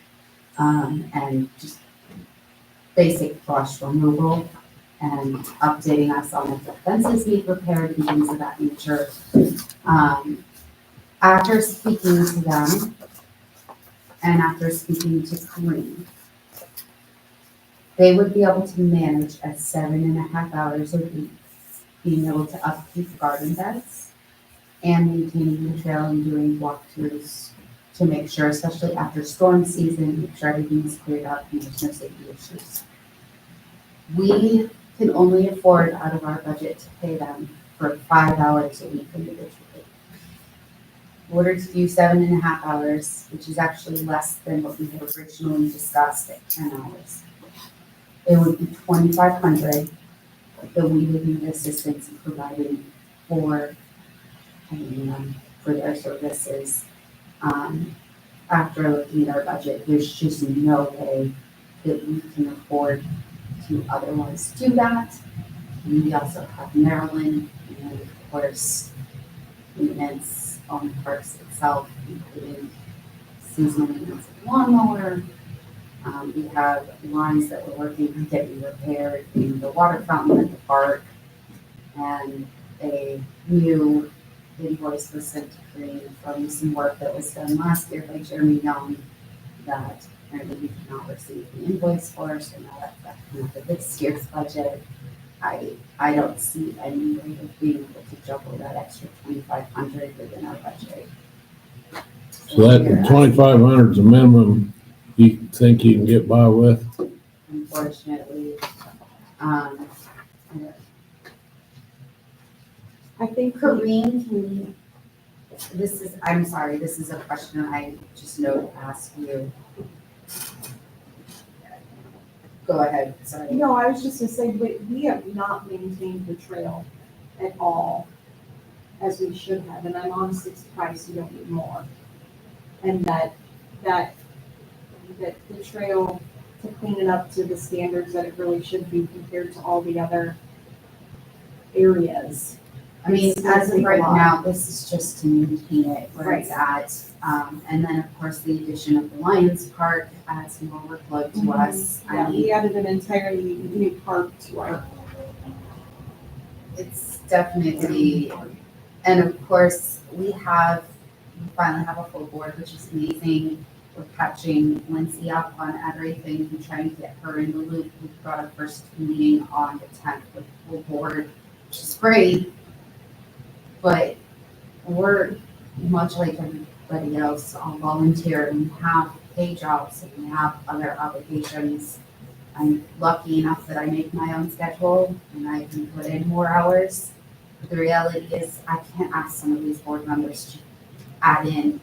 and just basic brush removal and updating us on if the fences need repaired and things of that nature. After speaking to them and after speaking to Kareem, they would be able to manage at 7.5 hours a week, being able to upkeep garden beds and maintaining the trail and doing walkthroughs to make sure, especially after storm season, make sure everything is cleared up and there's no safety issues. We can only afford out of our budget to pay them for 5 hours a week individually. In order to do 7.5 hours, which is actually less than what we had originally discussed at 10 hours, it would be $2,500 that we would need assistance in providing for their services. After looking at our budget, there's just no way that we can afford to otherwise do that. We also have Maryland, and of course, maintenance on the parks itself, including seasonal maintenance of the lawnmower. We have lines that we're working on getting repaired in the water fountain at the park, and a new invoice was sent to Green from some work that was done last year by Jeremy Young that apparently we did not receive the invoice for, so now that's back into this year's budget. I don't see any way of being able to juggle that extra $2,500 within our budget. So that 2,500 is a minimum you think you can get by with? Unfortunately, I think Kareem, I'm sorry, this is a question I just know to ask you. Go ahead, sorry. No, I was just gonna say, we have not maintained the trail at all as we should have, and I'm honestly surprised you don't need more. And that the trail, to clean it up to the standards that it really should be compared to all the other areas. I mean, It's as of a right lot. now, this is just to maintain it where it's at. And then, of course, the addition of the Lions Park adds more workload to us. I Yeah, mean, we added an entirely new park to our. it's definitely, and of course, we finally have a full board, which is amazing. We're catching Lindsay up on everything and trying to get her in the loop. We've got our first meeting on the 10th with the full board, which is great. But we're much like everybody else, all volunteer, and we have day jobs and we have other obligations. I'm lucky enough that I make my own schedule and I can put in more hours. But the reality is I can't ask some of these board members to add in,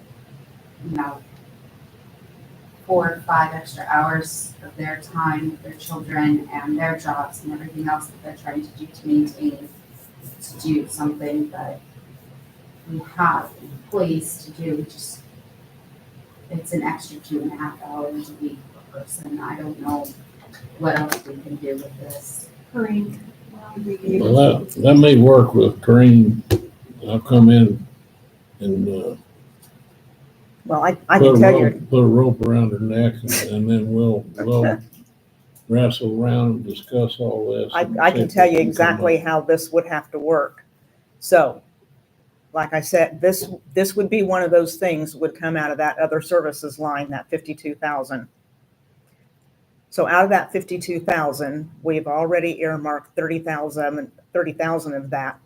4 or 5 extra hours of their time with their children and their jobs and everything else that they're trying to do to maintain, to do something that we have employees to do. Just, it's an extra 2.5 hours a week per person. I don't know what else we can do with this. Kareem. Well, that may work with Kareem. I'll come in and Well, I can tell you, put a rope around her neck and then we'll wrestle around and discuss all this. I can tell you exactly how this would have to work. So, like I said, this would be one of those things would come out of that other services line, that 52,000. So out of that 52,000, we've already earmarked 30,000 of that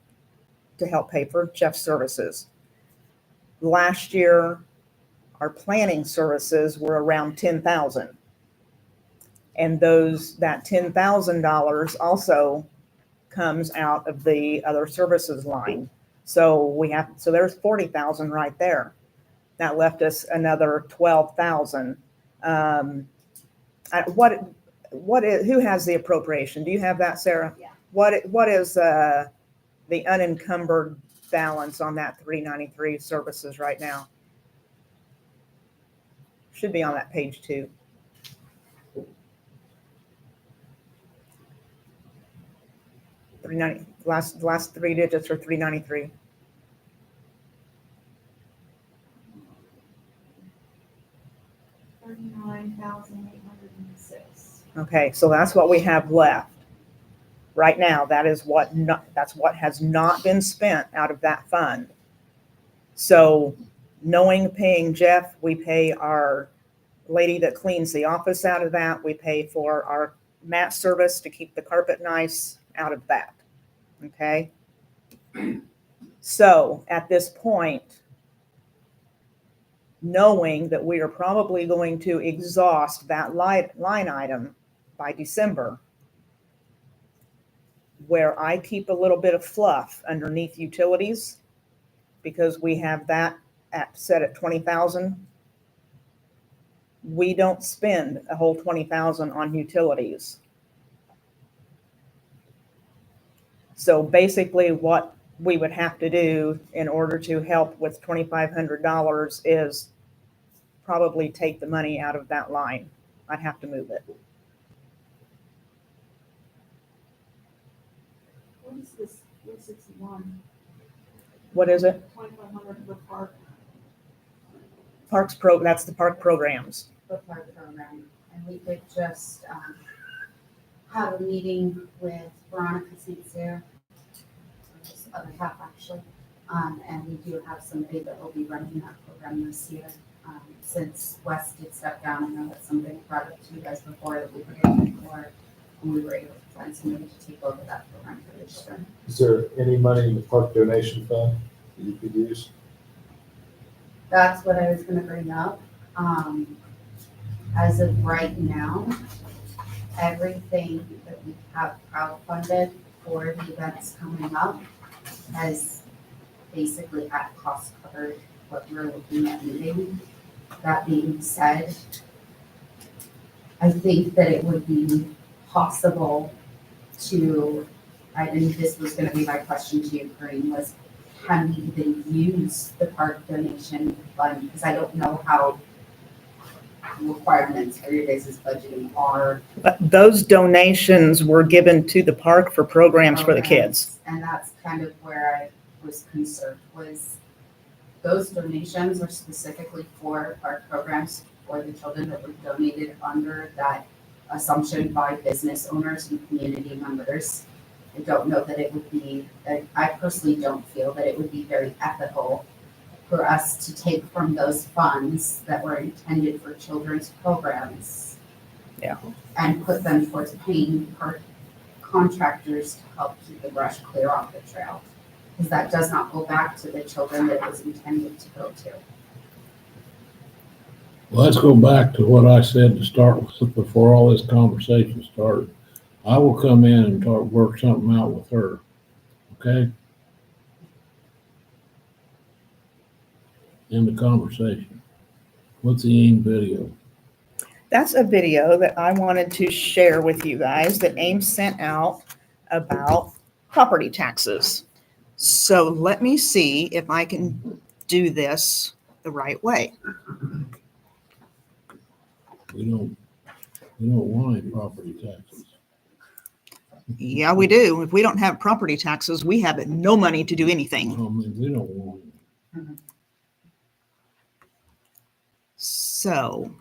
to help pay for Jeff's services. Last year, our planning services were around 10,000. And that $10,000 also comes out of the other services line. So there's 40,000 right there. That left us another 12,000. Who has the appropriation? Do you have that, Sarah? Yeah. What is the unencumbered balance on that 393 services right now? Should be on that page 2. Last 3 digits are 393. $39,806. Okay, so that's what we have left right now. That's what has not been spent out of that fund. So knowing paying Jeff, we pay our lady that cleans the office out of that. We pay for our mat service to keep the carpet nice out of that. Okay. So at this point, knowing that we are probably going to exhaust that line item by December, where I keep a little bit of fluff underneath utilities, because we have that set at 20,000. We don't spend a whole 20,000 on utilities. So basically what we would have to do in order to help with $2,500 is probably take the money out of that line. I'd have to move it. What is this, 161? What is it? 2,500 for park. That's the park programs. The park program, and we could just have a meeting with Veronica St. Cyr, this other half actually, and we do have somebody that will be running that program this year. Since Wes did step down, I know that's something I brought up to you guys before that we were getting for, and we were able to find somebody to take over that program for this year. Is there any money in the park donation fund that you could use? That's what I was gonna bring up. As of right now, everything that we have crowdfunded for the events coming up has basically at cost covered what we're looking at needing. That being said, I think that it would be possible to, I think this was gonna be my question to you, Corinne, was can we even use the park donation fund? Because I don't know how requirements for your guys' budgeting are. But those donations were given to the park for programs for the kids. And that's kind of where I was concerned, was those donations are specifically for park programs for the children that were donated under that assumption by business owners and community members. I don't know that it would be, I personally don't feel that it would be very ethical for us to take from those funds that were intended for children's programs. Yeah. And put them towards paying park contractors to help keep the brush clear off the trail. Because that does not go back to the children that it was intended to go to. Well, let's go back to what I said to start with before all this conversation started. I will come in and work something out with her, okay? End the conversation. What's the AIM video? That's a video that I wanted to share with you guys that AIM sent out about property taxes. So let me see if I can do this the right way. We don't want any property taxes. Yeah, we do. If we don't have property taxes, we have no money to do anything. I mean, we don't want any. So.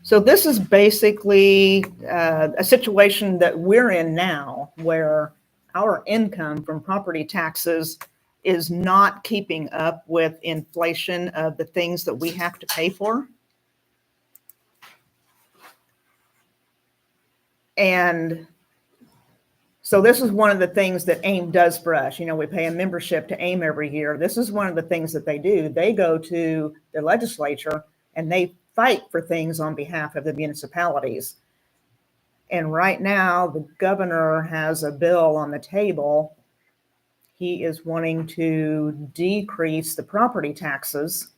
So this is basically a situation that we're in now where our income from property taxes is not keeping up with inflation of the things that we have to pay for. And so this is one of the things that AIM does for us. You know, we pay a membership to AIM every year. This is one of the things that they do. They go to the legislature and they fight for things on behalf of the municipalities. And right now, the governor has a bill on the table. He is wanting to decrease the property taxes,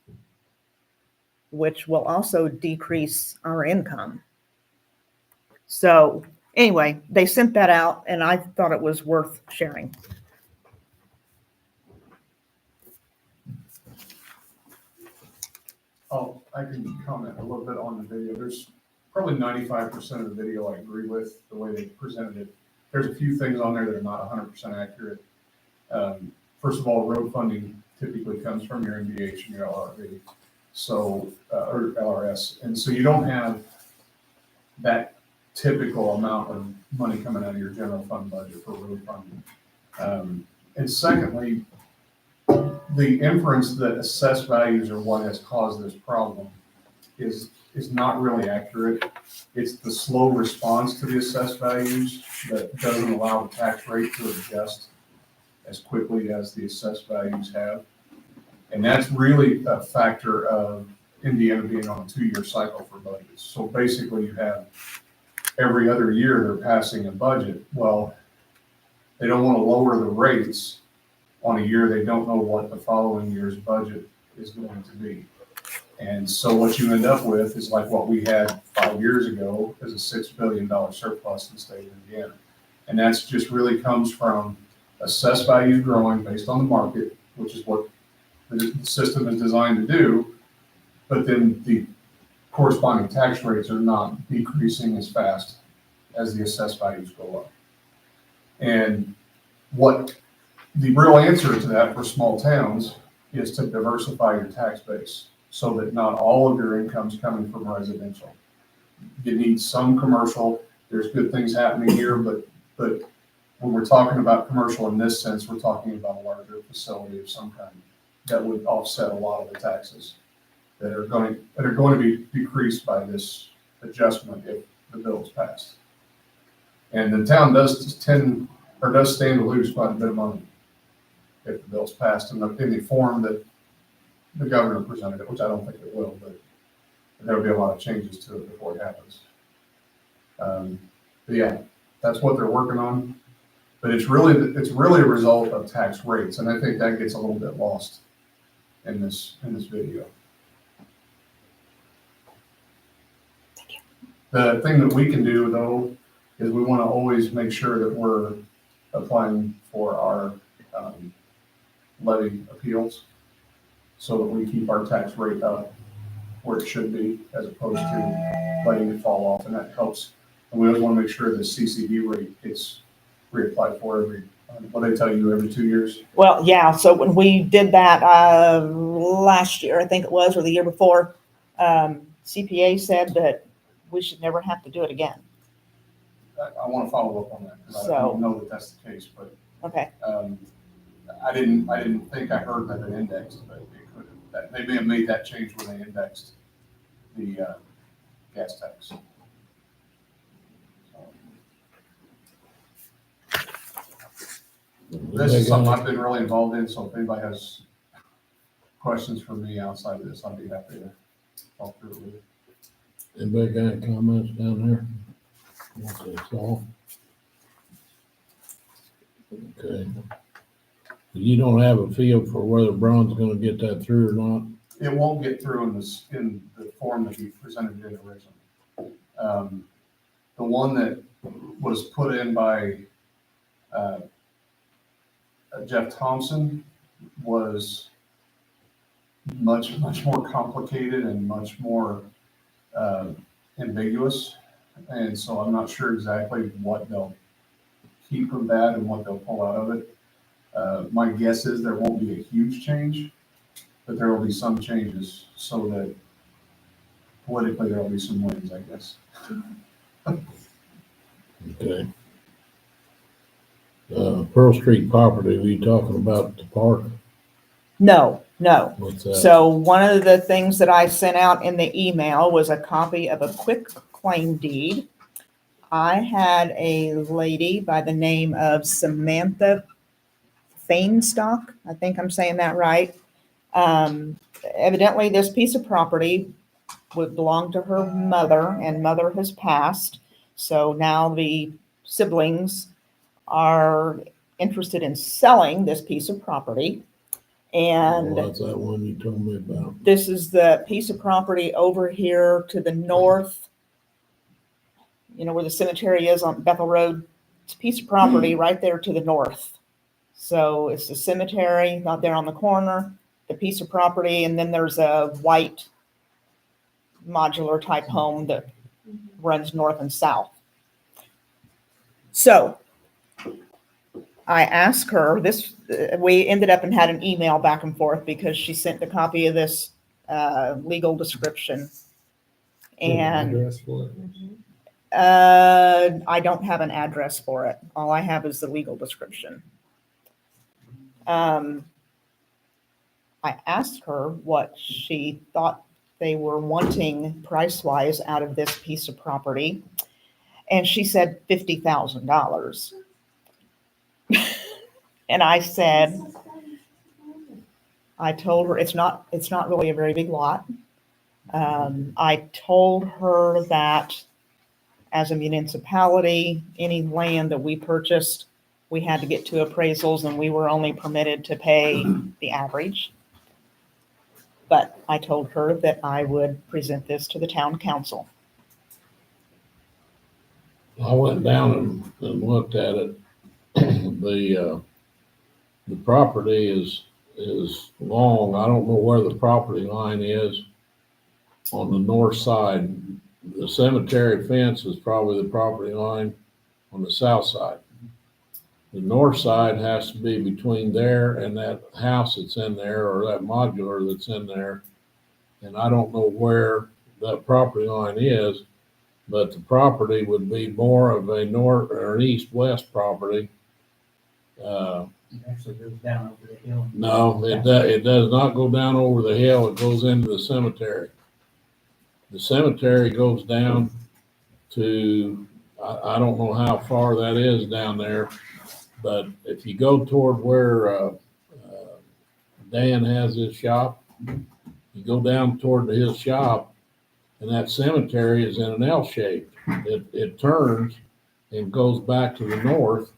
which will also decrease our income. So anyway, they sent that out and I thought it was worth sharing. Oh, I can comment a little bit on the video. There's probably 95% of the video I agree with the way they presented it. There's a few things on there that are not 100% accurate. First of all, road funding typically comes from your NVH and your LRV, so or LRS, and so you don't have that typical amount of money coming out of your general fund budget for road funding. And secondly, the inference that assessed values are what has caused this problem is not really accurate. It's the slow response to the assessed values that doesn't allow the tax rate to adjust as quickly as the assessed values have. And that's really a factor of Indiana being on a 2-year cycle for budgets. So basically you have every other year they're passing a budget. Well, they don't want to lower the rates on a year they don't know what the following year's budget is going to be. And so what you end up with is like what we had 5 years ago as a $6 billion surplus in the state of Indiana. And that's just really comes from assessed values growing based on the market, which is what the system is designed to do. But then the corresponding tax rates are not decreasing as fast as the assessed values go up. And what the real answer to that for small towns is to diversify your tax base so that not all of your income's coming from residential. You need some commercial. There's good things happening here, but when we're talking about commercial in this sense, we're talking about a larger facility of some kind that would offset a lot of the taxes that are going to be decreased by this adjustment if the bill is passed. And the town does stand to lose quite a bit of money if the bill's passed in the form that the governor presented it, which I don't think it will, but there will be a lot of changes to it before it happens. But yeah, that's what they're working on. But it's really a result of tax rates, and I think that gets a little bit lost in this video. The thing that we can do though is we want to always make sure that we're applying for our levy appeals so that we keep our tax rate up where it should be as opposed to letting it fall off, and that helps. And we always want to make sure the CCD rate gets reapplied for every, what they tell you, every 2 years. Well, yeah, so when we did that last year, I think it was, or the year before, CPA said that we should never have to do it again. I want to follow up on that because I So- don't know that that's the case, but Okay, I didn't think I heard that it indexed, but it could have. They may have made that change when they indexed the gas tax. So. This is something I've been really involved in, so if anybody has questions for me outside of this, I'd be happy to talk through it with you. Anybody got any comments down there? That's all. Okay. You don't have a feel for whether Brown's gonna get that through or not? It won't get through in the form that he presented it originally. The one that was put in by Jeff Thompson was much more complicated and much more ambiguous, and so I'm not sure exactly what they'll keep from that and what they'll pull out of it. My guess is there won't be a huge change, but there will be some changes so that politically there will be some wins, I guess. Okay. Pearl Street property, were you talking about the park? no. What's that? So one of the things that I sent out in the email was a copy of a quick claim deed. I had a lady by the name of Samantha Fainstock, I think I'm saying that right. Evidently, this piece of property would belong to her mother, and mother has passed. So now the siblings are interested in selling this piece of property. And Well, that's that one you told me about. this is the piece of property over here to the north. You know where the cemetery is on Bethel Road? It's a piece of property right there to the north. So it's the cemetery, not there on the corner, the piece of property, and then there's a white modular type home that runs north and south. So I asked her this, we ended up and had an email back and forth because she sent a copy of this legal description. And Address for it? I don't have an address for it. All I have is the legal description. I asked her what she thought they were wanting price-wise out of this piece of property, and she said $50,000. And I said, I told her it's not really a very big lot. I told her that as a municipality, any land that we purchased, we had to get to appraisals and we were only permitted to pay the average. But I told her that I would present this to the town council. I went down and looked at it. The property is long. I don't know where the property line is on the north side. the cemetery fence is probably the property line on the south side. The north side has to be between there and that house that's in there, or that modular that's in there. And I don't know where that property line is, but the property would be more of a north or an east-west property. It actually goes down over the hill. No, it does not go down over the hill, it goes into the cemetery. The cemetery goes down to, I don't know how far that is down there, but if you go toward where Dan has his shop, you go down toward his shop, and that cemetery is in an L shape. It turns and goes back to the north,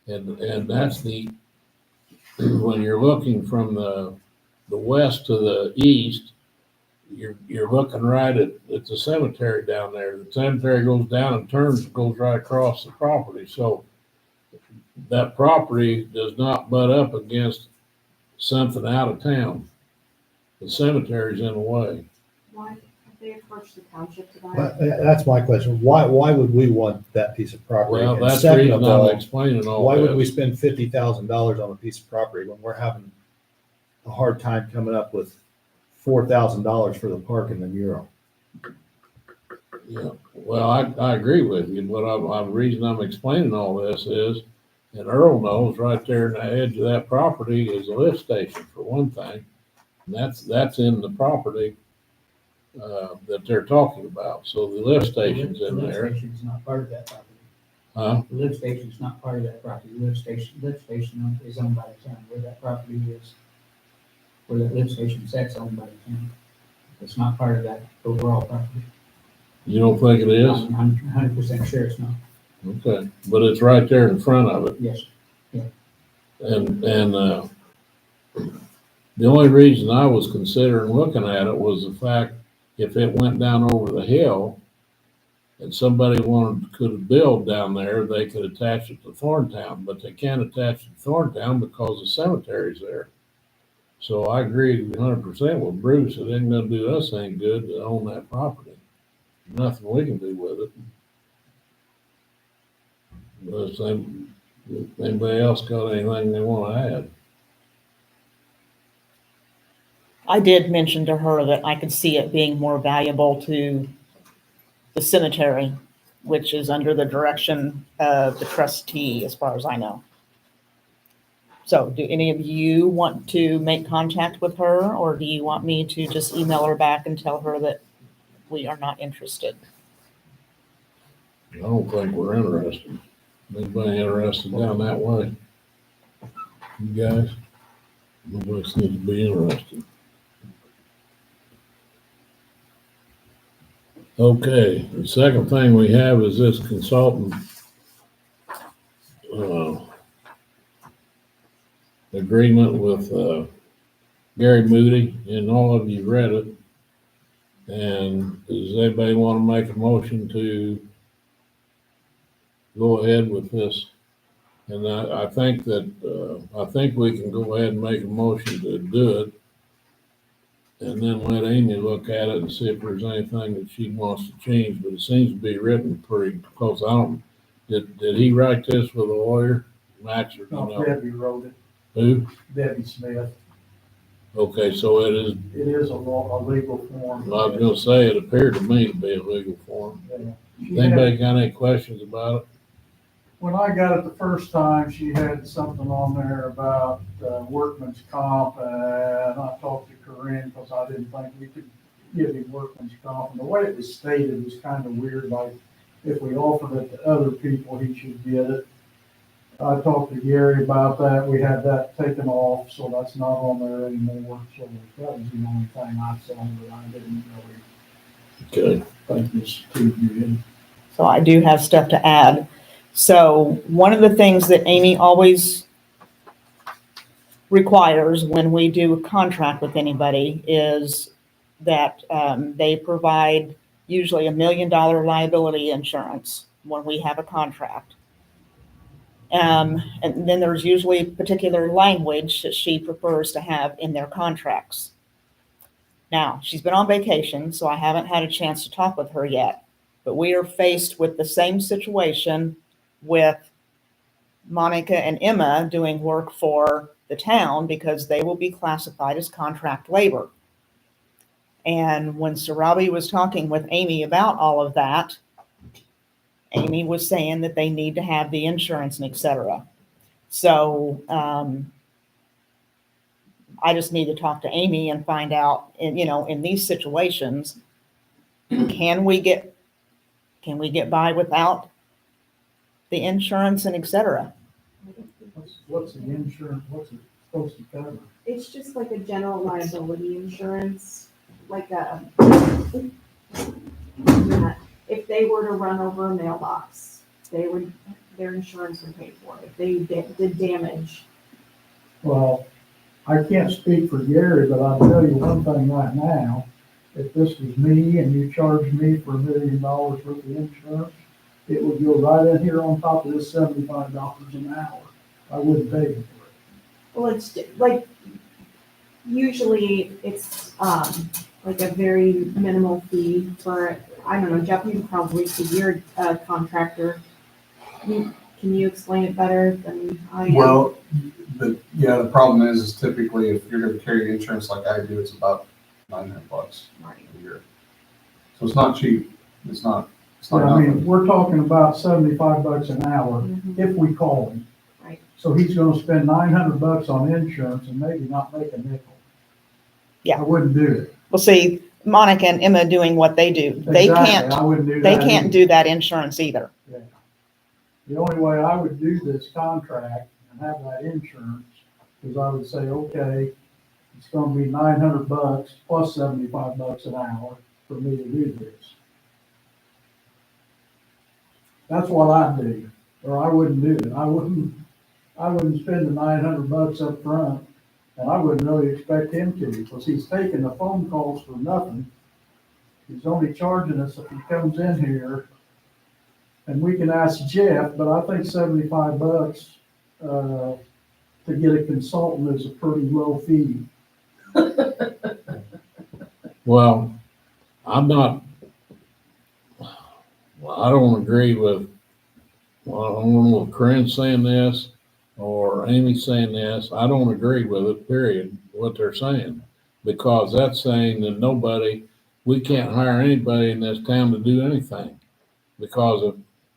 and that's when you're looking from the west to the east, you're looking right at the cemetery down there. The cemetery goes down and turns, goes right across the property. So that property does not butt up against something out of town. The cemetery's in the way. Why have they approached the township to buy But, it? that's my question. Why would we want that piece of property? Well, And that's the second reason of all, I'm explaining all why would we this. spend $50,000 on a piece of property when we're having a hard time coming up with $4,000 for the park and the mural? Yeah, well, I agree with you, but the reason I'm explaining all this is, and Earl knows, right there in the edge of that property is a lift station, for one thing. And that's in the property, that they're talking about, so the lift station's in The lift there. station's not part of that property. Huh? The lift station's not part of that property. The lift station is owned by the town, where that property is. Where that lift station sits owned by the town. It's not part of that overall property. You don't think it is? I'm 100% sure it's not. Okay, but it's right there in front of it. Yes. And the only reason I was considering looking at it was the fact, if it went down over the hill and somebody could build down there, they could attach it to Thorntown, but they can't attach it to Thorntown because the cemetery's there. So I agree 100% with Bruce, it ain't gonna do us any good to own that property. Nothing we can do with it. But if anybody else got anything they wanna add? I did mention to her that I could see it being more valuable to the cemetery, which is under the direction of the trustee, as far as I know. So do any of you want to make contact with her, or do you want me to just email her back and tell her that we are not interested? I don't think we're interested. Anybody interested down that way? You guys? Nobody seems to be interested. Okay, the second thing we have is this consultant agreement with Gary Moody, and all of you read it. And does anybody want to make a motion to go ahead with this? And I think that, I think we can go ahead and make a motion to do it. And then let Amy look at it and see if there's anything that she wants to change, but it seems to be written pretty close. Did he write this with a lawyer, Max, or No, no? Debbie wrote it, Who? Debbie Smith. Okay, so it is, It is a legal form. I was gonna say, it appeared to me to be a legal form. Yeah. She had- Anybody got any questions about it? When I got it the first time, she had something on there about workman's comp, and I talked to Corinne, because I didn't think we could give him workman's comp. And the way it was stated was kind of weird, like if we offered it to other people, he should get it. I talked to Gary about that, we had that taken off, so that's not on there anymore. So that was the only thing I saw that I didn't really Okay, think was too good. So I do have stuff to add. So one of the things that Amy always requires when we do a contract with anybody is that they provide usually $1 million liability insurance when we have a contract. And then there's usually particular language that she prefers to have in their contracts. Now, she's been on vacation, so I haven't had a chance to talk with her yet. But we are faced with the same situation with Monica and Emma doing work for the town because they will be classified as contract labor. And when Sarabi was talking with Amy about all of that, Amy was saying that they need to have the insurance and et cetera. So, I just need to talk to Amy and find out, in these situations, can we get by without the insurance and et cetera? What's the insurance, what's it supposed to cover? It's just like a general liability insurance, like if they were to run over a mailbox, their insurance would pay for it. If they did damage. Well, I can't speak for Gary, but I'll tell you one thing right now. If this was me and you charged me for $1 million worth of insurance, it would go right in here on top of this $75 an hour. I wouldn't pay for it. Well, it's like, usually it's, like a very minimal fee for, I don't know, Jeff, you probably, because you're a contractor. Can you explain it better than I am? Well, the problem is typically if you're gonna carry insurance like I do, it's about $900 Right. a year. So it's not cheap. It's not I nothing. mean, we're talking about $75 an hour Mhm. if we call him. Right. So he's gonna spend $900 on insurance and maybe not make a nickel. Yeah. I wouldn't do it. Well, see, Monica and Emma doing what they do, they Exactly, I wouldn't do that. can't either. do that insurance either. Yeah. The only way I would do this contract and have that insurance is I would say, okay, it's gonna be $900 plus $75 an hour for me to do this. That's what I'd do, or I wouldn't do it. I wouldn't spend the $900 up front, and I wouldn't really expect him to, because he's taking the phone calls for nothing. He's only charging us if he comes in here. And we can ask Jeff, but I think $75 to get a consultant is a pretty low fee. Well, I don't agree with, well, I don't know if Corinne's saying this or Amy's saying this. I don't agree with it, period, what they're saying. Because that's saying that we can't hire anybody in this town to do anything. Because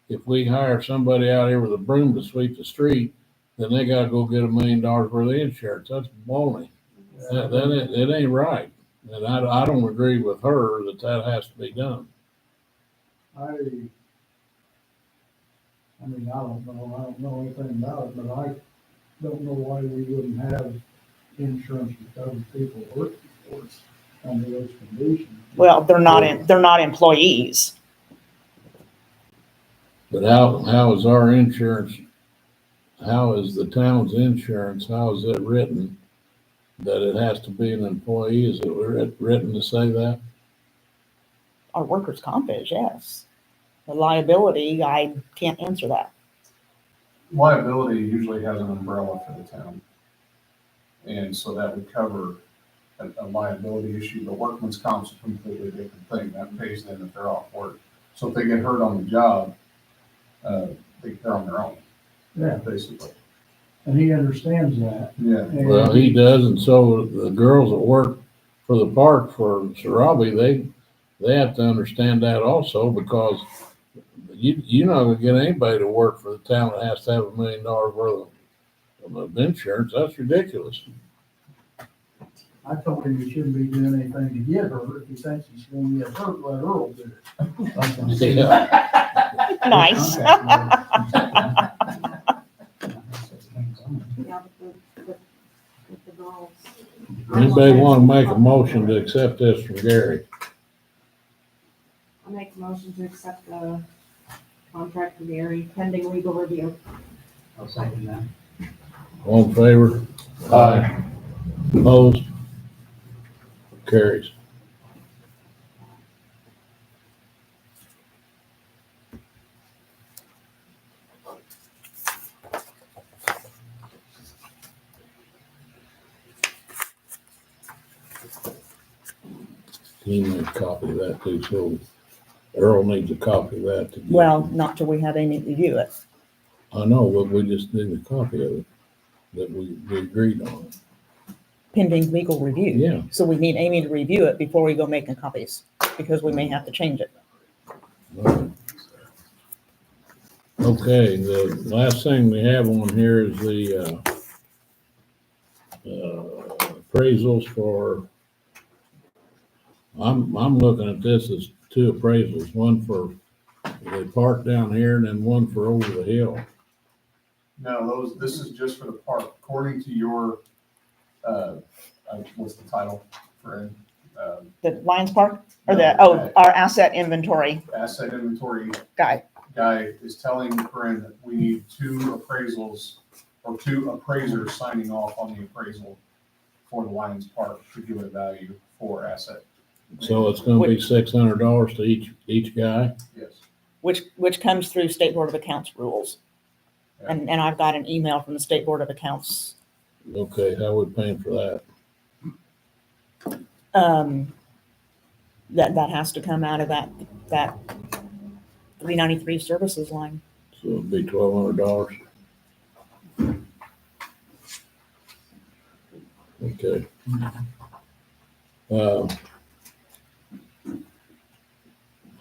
if we hire somebody out here with a broom to sweep the street, then they gotta go get $1 million worth of insurance. That's baloney. It ain't right. And I don't agree with her that has to be done. I mean, I don't know anything about it, but I don't know why we wouldn't have insurance to cover people working for us under those conditions. Well, they're not employees. But how is our insurance, how is the town's insurance, how is it written that it has to be an employee? Is it written to say that? Our workers' comp is, yes. The liability, I can't answer that. Liability usually has an umbrella for the town. And so that would cover a liability issue. The workman's comp's a completely different thing. That pays them if they're off work. So if they get hurt on the job, they're on their own. Yeah. Basically. And he understands that. Yeah. And Well, he does, and so the girls that work for the park for Sarabi, they have to understand that also, because you're not gonna get anybody to work for the town that has to have $1 million worth of insurance. That's ridiculous. I told him he shouldn't be doing anything to get hurt. If he thinks he's going to get hurt, let Earl do it. Nice. Yeah, with the girls. Anybody wanna make a motion to accept this from Gary? I'll make a motion to accept the contract with Gary pending legal review. I'll second that. All in favor? Aye. Opposed? Carries. You need a copy of that too, so Earl needs a copy of that. to get- Well, not till we have Amy review it. I know, but we just need a copy of it, that we agreed on. Pending legal review. Yeah. So we need Amy to review it before we go making copies, because we may have to change it. Right. Okay, the last thing we have on here is the, appraisals for, I'm looking at this as two appraisals, one for the park down here and then one for over the hill. No, this is just for the park, according to your, what's the title for it? The Lions Park, or No, our asset inventory Asset inventory guy. guy is telling Corinne that we need two appraisals, or two appraisers signing off on the appraisal for the Lions Park to give it value for asset. So it's gonna be $600 to each guy? Yes. Which comes through State Board of Accounts rules. And I've got an email from the State Board of Accounts. Okay, how are we paying for that? That has to come out of that 393 services line. So it'd be $1,200. Okay. I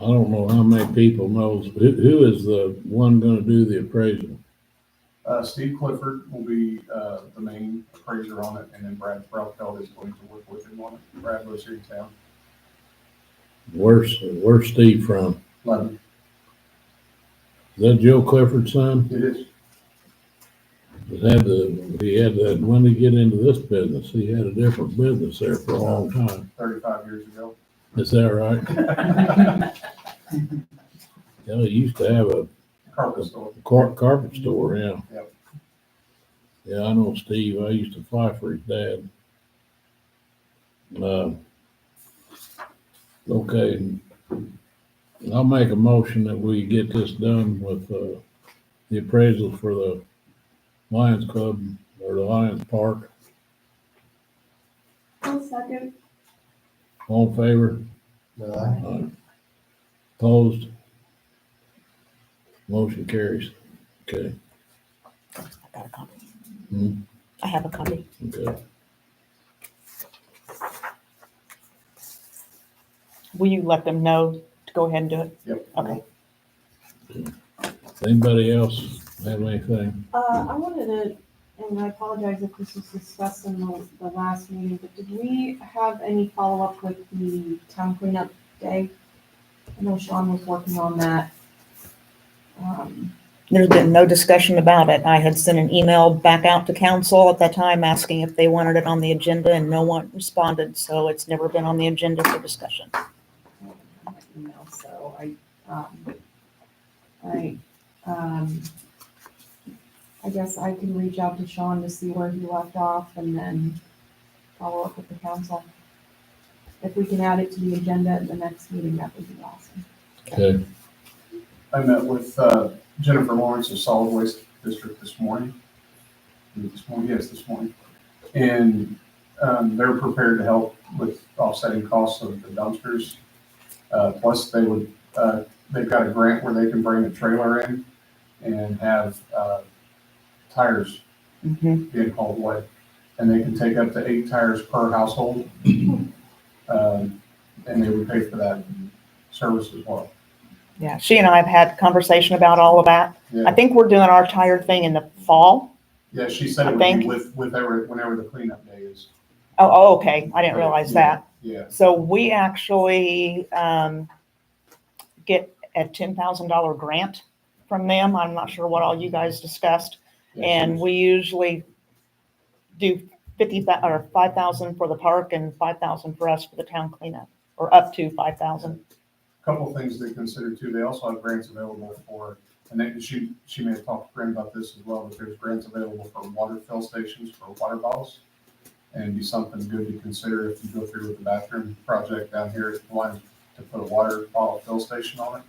don't know how many people knows, who is the one gonna do the appraisal? Steve Clifford will be, the main appraiser on it, and then Brad Frelfeld is going to work with him on it. Brad lives here in town. Where's Steve from? London. Is that Joe Clifford's son? It is. He had that, when did he get into this business? He had a different business there for a long time. 35 years ago. Is that right? Yeah, he used to have a Carpet store. carpet store, yeah. Yep. Yeah, I know Steve. I used to fly for his dad. Okay. I'll make a motion that we get this done with, the appraisal for the Lions Club or the Lions Park. I'll second. All in favor? Aye. Opposed? Motion carries. Okay. I got a copy. Hmm. I have a copy. Okay. Will you let them know to go ahead and do it? Yep. Okay. Anybody else have anything? I wanted to, and I apologize if this was discussed in the last meeting, but did we have any follow-up with the town cleanup day? I know Sean was working on that. There's been no discussion about it. I had sent an email back out to council at that time asking if they wanted it on the agenda, and no one responded, so it's never been on the agenda for discussion. Email, so I guess I can reach out to Sean to see where he left off and then follow up with the council. If we can add it to the agenda at the next meeting, that would be awesome. Okay. I met with Jennifer Lawrence of Solid Waste District this morning. Yes, this morning. And they're prepared to help with offsetting costs of the dumpsters. Plus they've got a grant where they can bring a trailer in and have tires being hauled away. And they can take up to 8 tires per household. And they would pay for that service as well. Yeah, she and I have had conversation about all of that. Yeah. I think we're doing our tire thing in the fall. Yeah, she said I it would think. be whenever the cleanup day is. Oh, okay. I didn't realize that. Yeah. So we actually get a $10,000 grant from them. I'm not sure what all you guys discussed. Yeah, And we usually do 50,000 or 5,000 for the park and 5,000 for us for the town cleanup, or up to 5,000. Couple things to consider too. They also have grants available for, and then she may have talked to Brent about this as well, but there's grants available for water fill stations for water bottles. And it'd be something good to consider if you go through with the bathroom project down here at the line to put a water bottle fill station on it.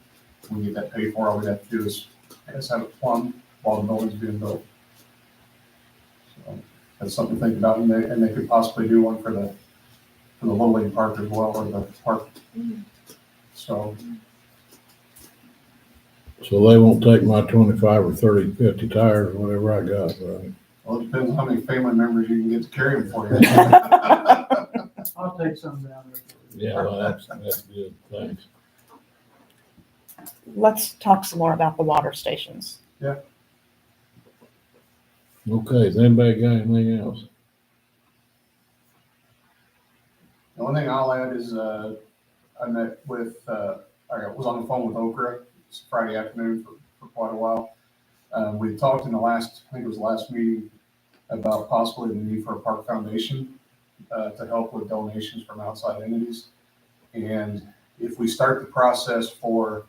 We get that paid for. All we have to do is, I guess, have it plumbed while the building's being built. So that's something to think about, and they could possibly do one for the Little League Park as well, or the park. So So they won't take my 25 or 30, 50 tires, whatever I got, right? Well, it depends on how many family members you can get to carry them for you. I'll take some down there. Yeah, well, that's good, thanks. Let's talk some more about the water stations. Okay, has anybody got anything else? The only thing I'll add is, I met with, I was on the phone with Okra, it's Friday afternoon for quite a while. We talked in the last, I think it was the last meeting, about possibly the need for a park foundation, to help with donations from outside entities. And if we start the process for,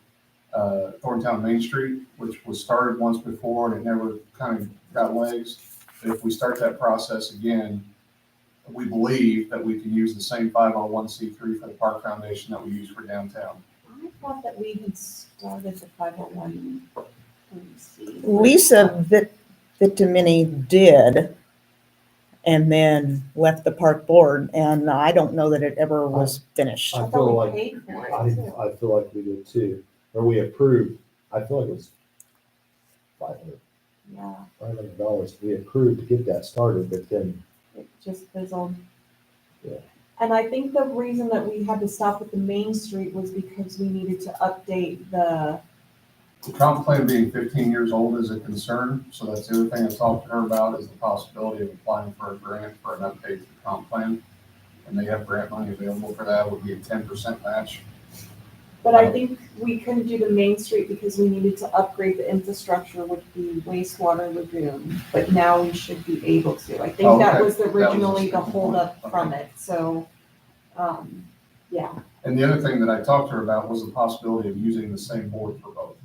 Thorntown Main Street, which was started once before and it never kind of got legs, but if we start that process again, we believe that we can use the same 501c3 for the park foundation that we use for downtown. I thought that we had started the 501. Lisa Vitamini did, and then left the park board, and I don't know that it ever was finished. I I feel thought we like, paid for I, it too. I feel like we did too, or we approved, I feel like it was Yeah, $500. We approved to get that started, but then, it just fizzled. Yeah. And I think the reason that we had to stop at the Main Street was because we needed to update the, The comp plan being 15 years old is a concern, so that's the other thing I talked to her about is the possibility of applying for a grant for an update to the comp plan. And they have grant money available for that, would be a 10% match. but I think we couldn't do the Main Street because we needed to upgrade the infrastructure with the wastewater lagoon. But now we should be able to. I think that Okay. was That was originally a the good holdup point. from Okay. it, so, yeah. And the other thing that I talked to her about was the possibility of using the same board for both.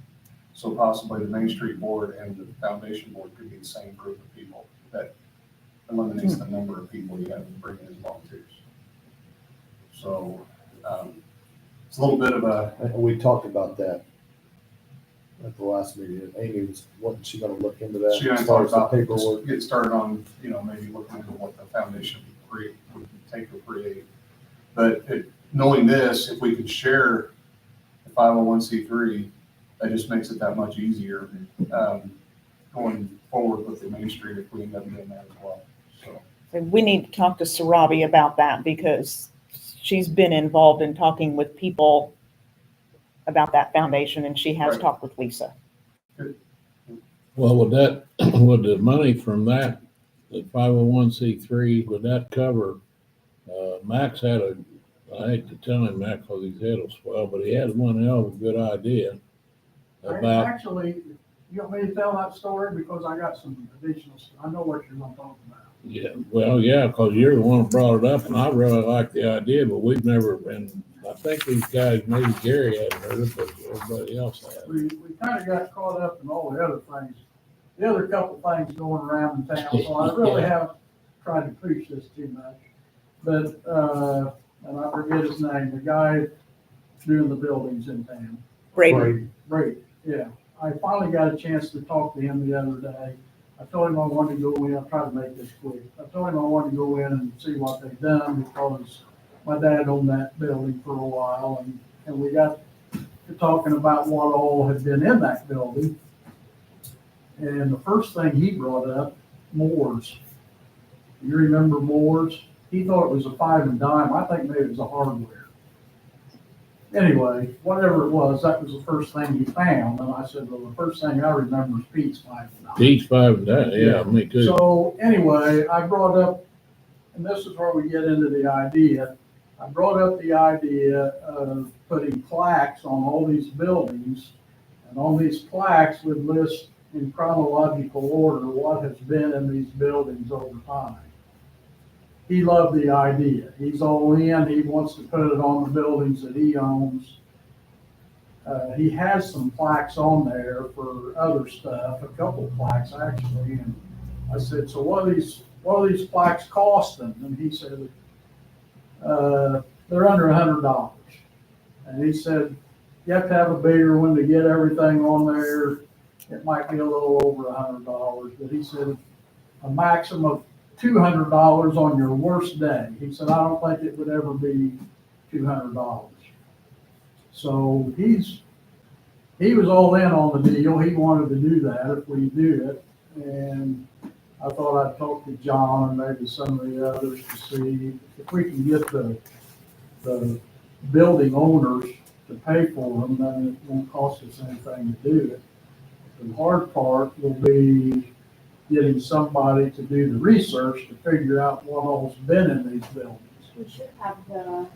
So possibly the Main Street board and the foundation board could be the same group of people. That eliminates the number of people you have to bring in as volunteers. So, it's a little bit of a, we talked about that at the last meeting, Amy wasn't she gonna look into that? she and I as far talked as the about paperwork? just get started on, maybe looking into what the foundation would take to create. But knowing this, if we could share the 501c3, that just makes it that much easier, going forward with the Main Street if we end up doing that as well, so. We need to talk to Sarabi about that because she's been involved in talking with people about that foundation, and she has Right. talked with Lisa. Well, would that, would the money from that, the 501c3, would that cover, Max had I hate to tell him that because he's head will swell, but he had one hell of a good idea about, Actually, you want me to tell that story because I got some additional, I know what you're gonna talk about. yeah, well, yeah, because you're the one who brought it up and I really like the idea, but we've never been, I think these guys, maybe Gary hadn't heard it, but everybody else had. We kind of got caught up in all the other things, the other couple things going around in town, so I really haven't tried to preach this too much. But, and I forget his name, the guy doing the buildings in town. Brady. Great, yeah. I finally got a chance to talk to him the other day. I told him I wanted to go in, I'll try to make this quick. I told him I wanted to go in and see what they've done because my dad owned that building for a while and we got to talking about what all had been in that building. And the first thing he brought up, Moore's. You remember Moore's? He thought it was a 5 and dime. I think maybe it was a hardware. Anyway, whatever it was, that was the first thing he found. And I said, well, the first thing I remember is Pete's 5 and dime. Pete's 5 and that, yeah, me too. So anyway, I brought up, and this is where we get into the idea. I brought up the idea of putting plaques on all these buildings. And on these plaques would list in chronological order what has been in these buildings over time. He loved the idea. He's all in. He wants to put it on the buildings that he owns. He has some plaques on there for other stuff, a couple plaques actually. And I said, so what are these plaques costing? And he said, they're under $100. And he said, you have to have a bigger one to get everything on there. It might be a little over $100, but he said a maximum of $200 on your worst day. He said, I don't think it would ever be $200. So he's he was all in on the deal. He wanted to do that if we do it. And I thought I'd talk to John and maybe some of the others to see if we can get the building owners to pay for them, then it won't cost us anything to do it. The hard part will be getting somebody to do the research to figure out what all's been in these buildings. We should have the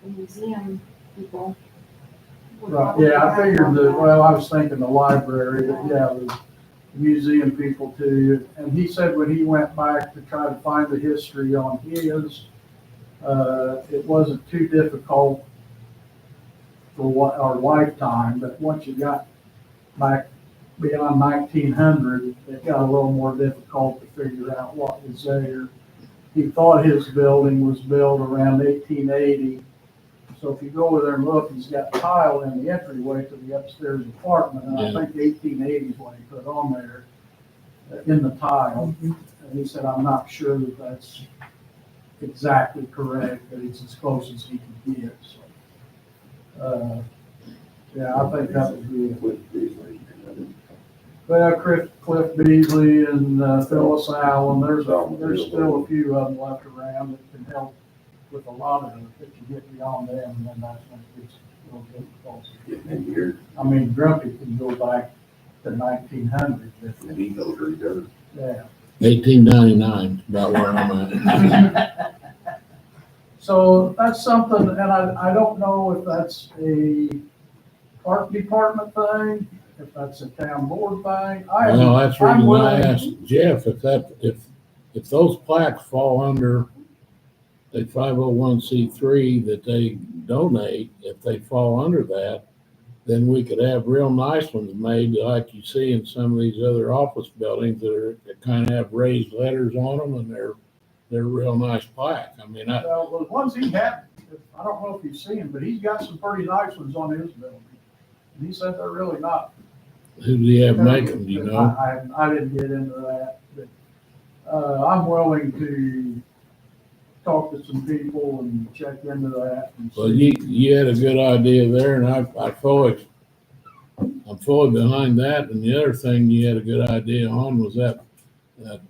museum people. would Right, probably yeah, I have figured one that, that. well, I was thinking the library, but yeah, the museum people too. And he said when he went back to try to find the history on his, it wasn't too difficult for what our lifetime, but once you got back beyond 1900, it got a little more difficult to figure out what was there. He thought his building was built around 1880. So if you go over there and look, he's got tile in the entryway to the upstairs apartment, and I Yeah. think 1880 is what he put on there in the tile. And he said, I'm not sure that that's exactly correct, but it's as close as he could get, so. Yeah, I think that would be it. Well, Cliff Beasley and Phyllis Allen, there's still a few of them left around that can help with a lot of it. If you get beyond them, and then that's when it gets a little difficult. I mean, Grumpy can go back to 1900. Yeah. 1899, about where I'm at. So that's something, and I don't know if that's a park department thing, if that's a town board thing. Well, that's the I'm reason I willing- asked Jeff if those plaques fall under a 501c3 that they donate, if they fall under that, then we could have real nice ones made like you see in some of these other office buildings that kind of have raised letters on them, and they're real nice plaque. I mean, Well, the ones he had, I don't know if you've seen them, but he's got some pretty nice ones on his building. And he said they're really not. who do you have make them, do you know? I didn't get into that, but, I'm willing to talk to some people and check into that and Well, see. you had a good idea there, and I'm fully behind that. And the other thing you had a good idea on was that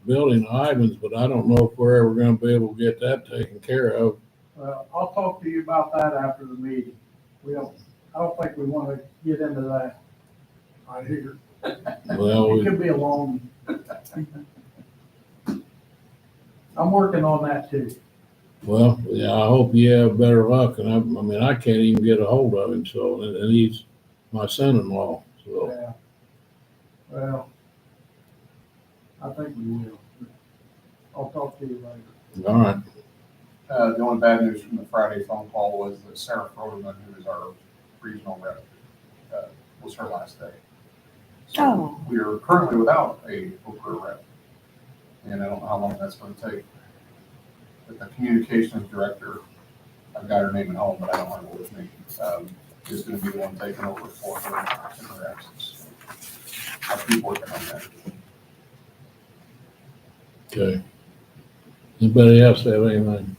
building Ivans, but I don't know if we're ever gonna be able to get that taken care of. Well, I'll talk to you about that after the meeting. I don't think we want to get into that right here. Well, It could be a long. I'm working on that too. Well, yeah, I hope you have better luck, and I mean, I can't even get a hold of him, so, and he's my son-in-law, so. Yeah. Well, I think we will. I'll talk to you later. All right, The only bad news from the Friday phone call was that Sarah Froderman, who is our regional rep, was her last day. So Oh. we are currently without a Hooper rep. And I don't know how long that's gonna take. But the communications director, I've got her name at home, but I don't have it with me, is gonna be the one taking over for her in her absence. I'll keep working on that. okay. Anybody else have anything?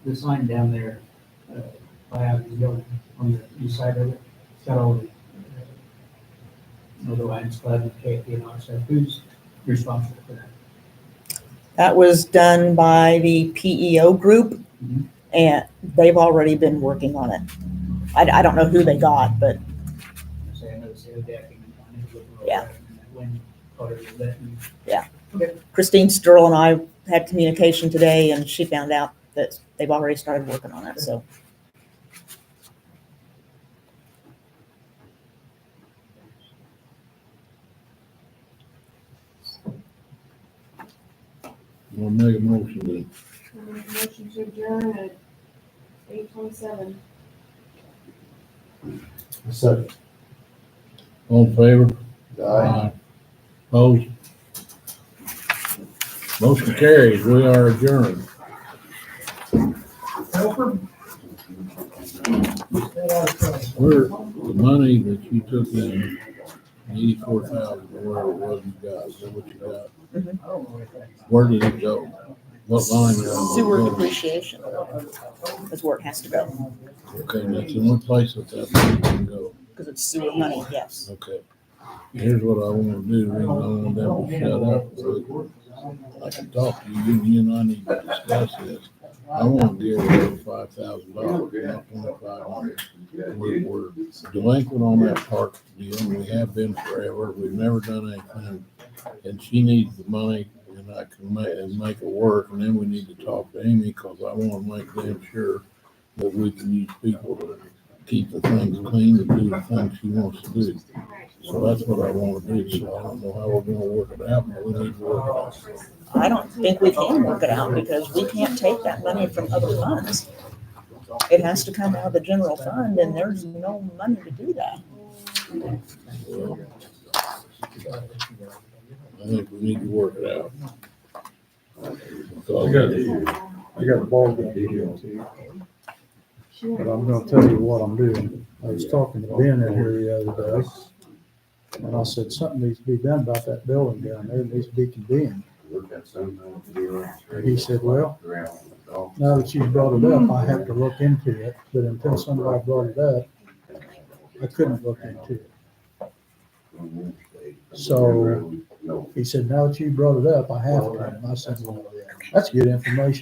The sign down there, by the building on the east side of it, it's got all the Lions Club and KFC and all that stuff. Who's responsible for that? That was done by the PEO group, Mhm. and they've already been working on it. I don't know who they got, but I say, I know it's the decking and looking over Yeah. that, and that wind color is that. Christine Sturl and I had communication today, and she found out that they've already started working on it, so. We'll make a motion to, Motion to adjourn at 8:27. Second. all in favor? Opposed? Motion carries, we are adjourned. Helper? Where, the money that you took in, 84,000, or whatever it was you got, is that what you got? I don't know if that's. Where did it go? What line? did it Sewer go? depreciation is where it has to go. Okay, that's the only place that money can go. because it's sewer money, yes. Okay. Here's what I wanna do, and I want them to shut up. So I can talk to you, you and I need to discuss this. I wanna give away $5,000, not 2,500. We're delinquent on that park deal, and we have been forever. We've never done anything. And she needs the money, and I can make it work, and then we need to talk to Amy, cause I wanna make damn sure that we can use people to keep the things clean and do the things she wants to do. So that's what I wanna do, so I don't know how we're gonna work it out, but we need to work it out. I don't think we can work it out because we can't take that money from other funds. It has to come out of the general fund and there's no money to do that. Well, I think we need to work it out. I got a ball game to go to, but I'm gonna tell you what I'm doing. I was talking to Ben in here the other day, and I said, something needs to be done about that building down there. It needs to be condemned. And he said, well, now that you brought it up, I have to look into it, but until somebody brought it up, I couldn't look into it. So he said, now that you brought it up, I have to. And I said, well, that's good information.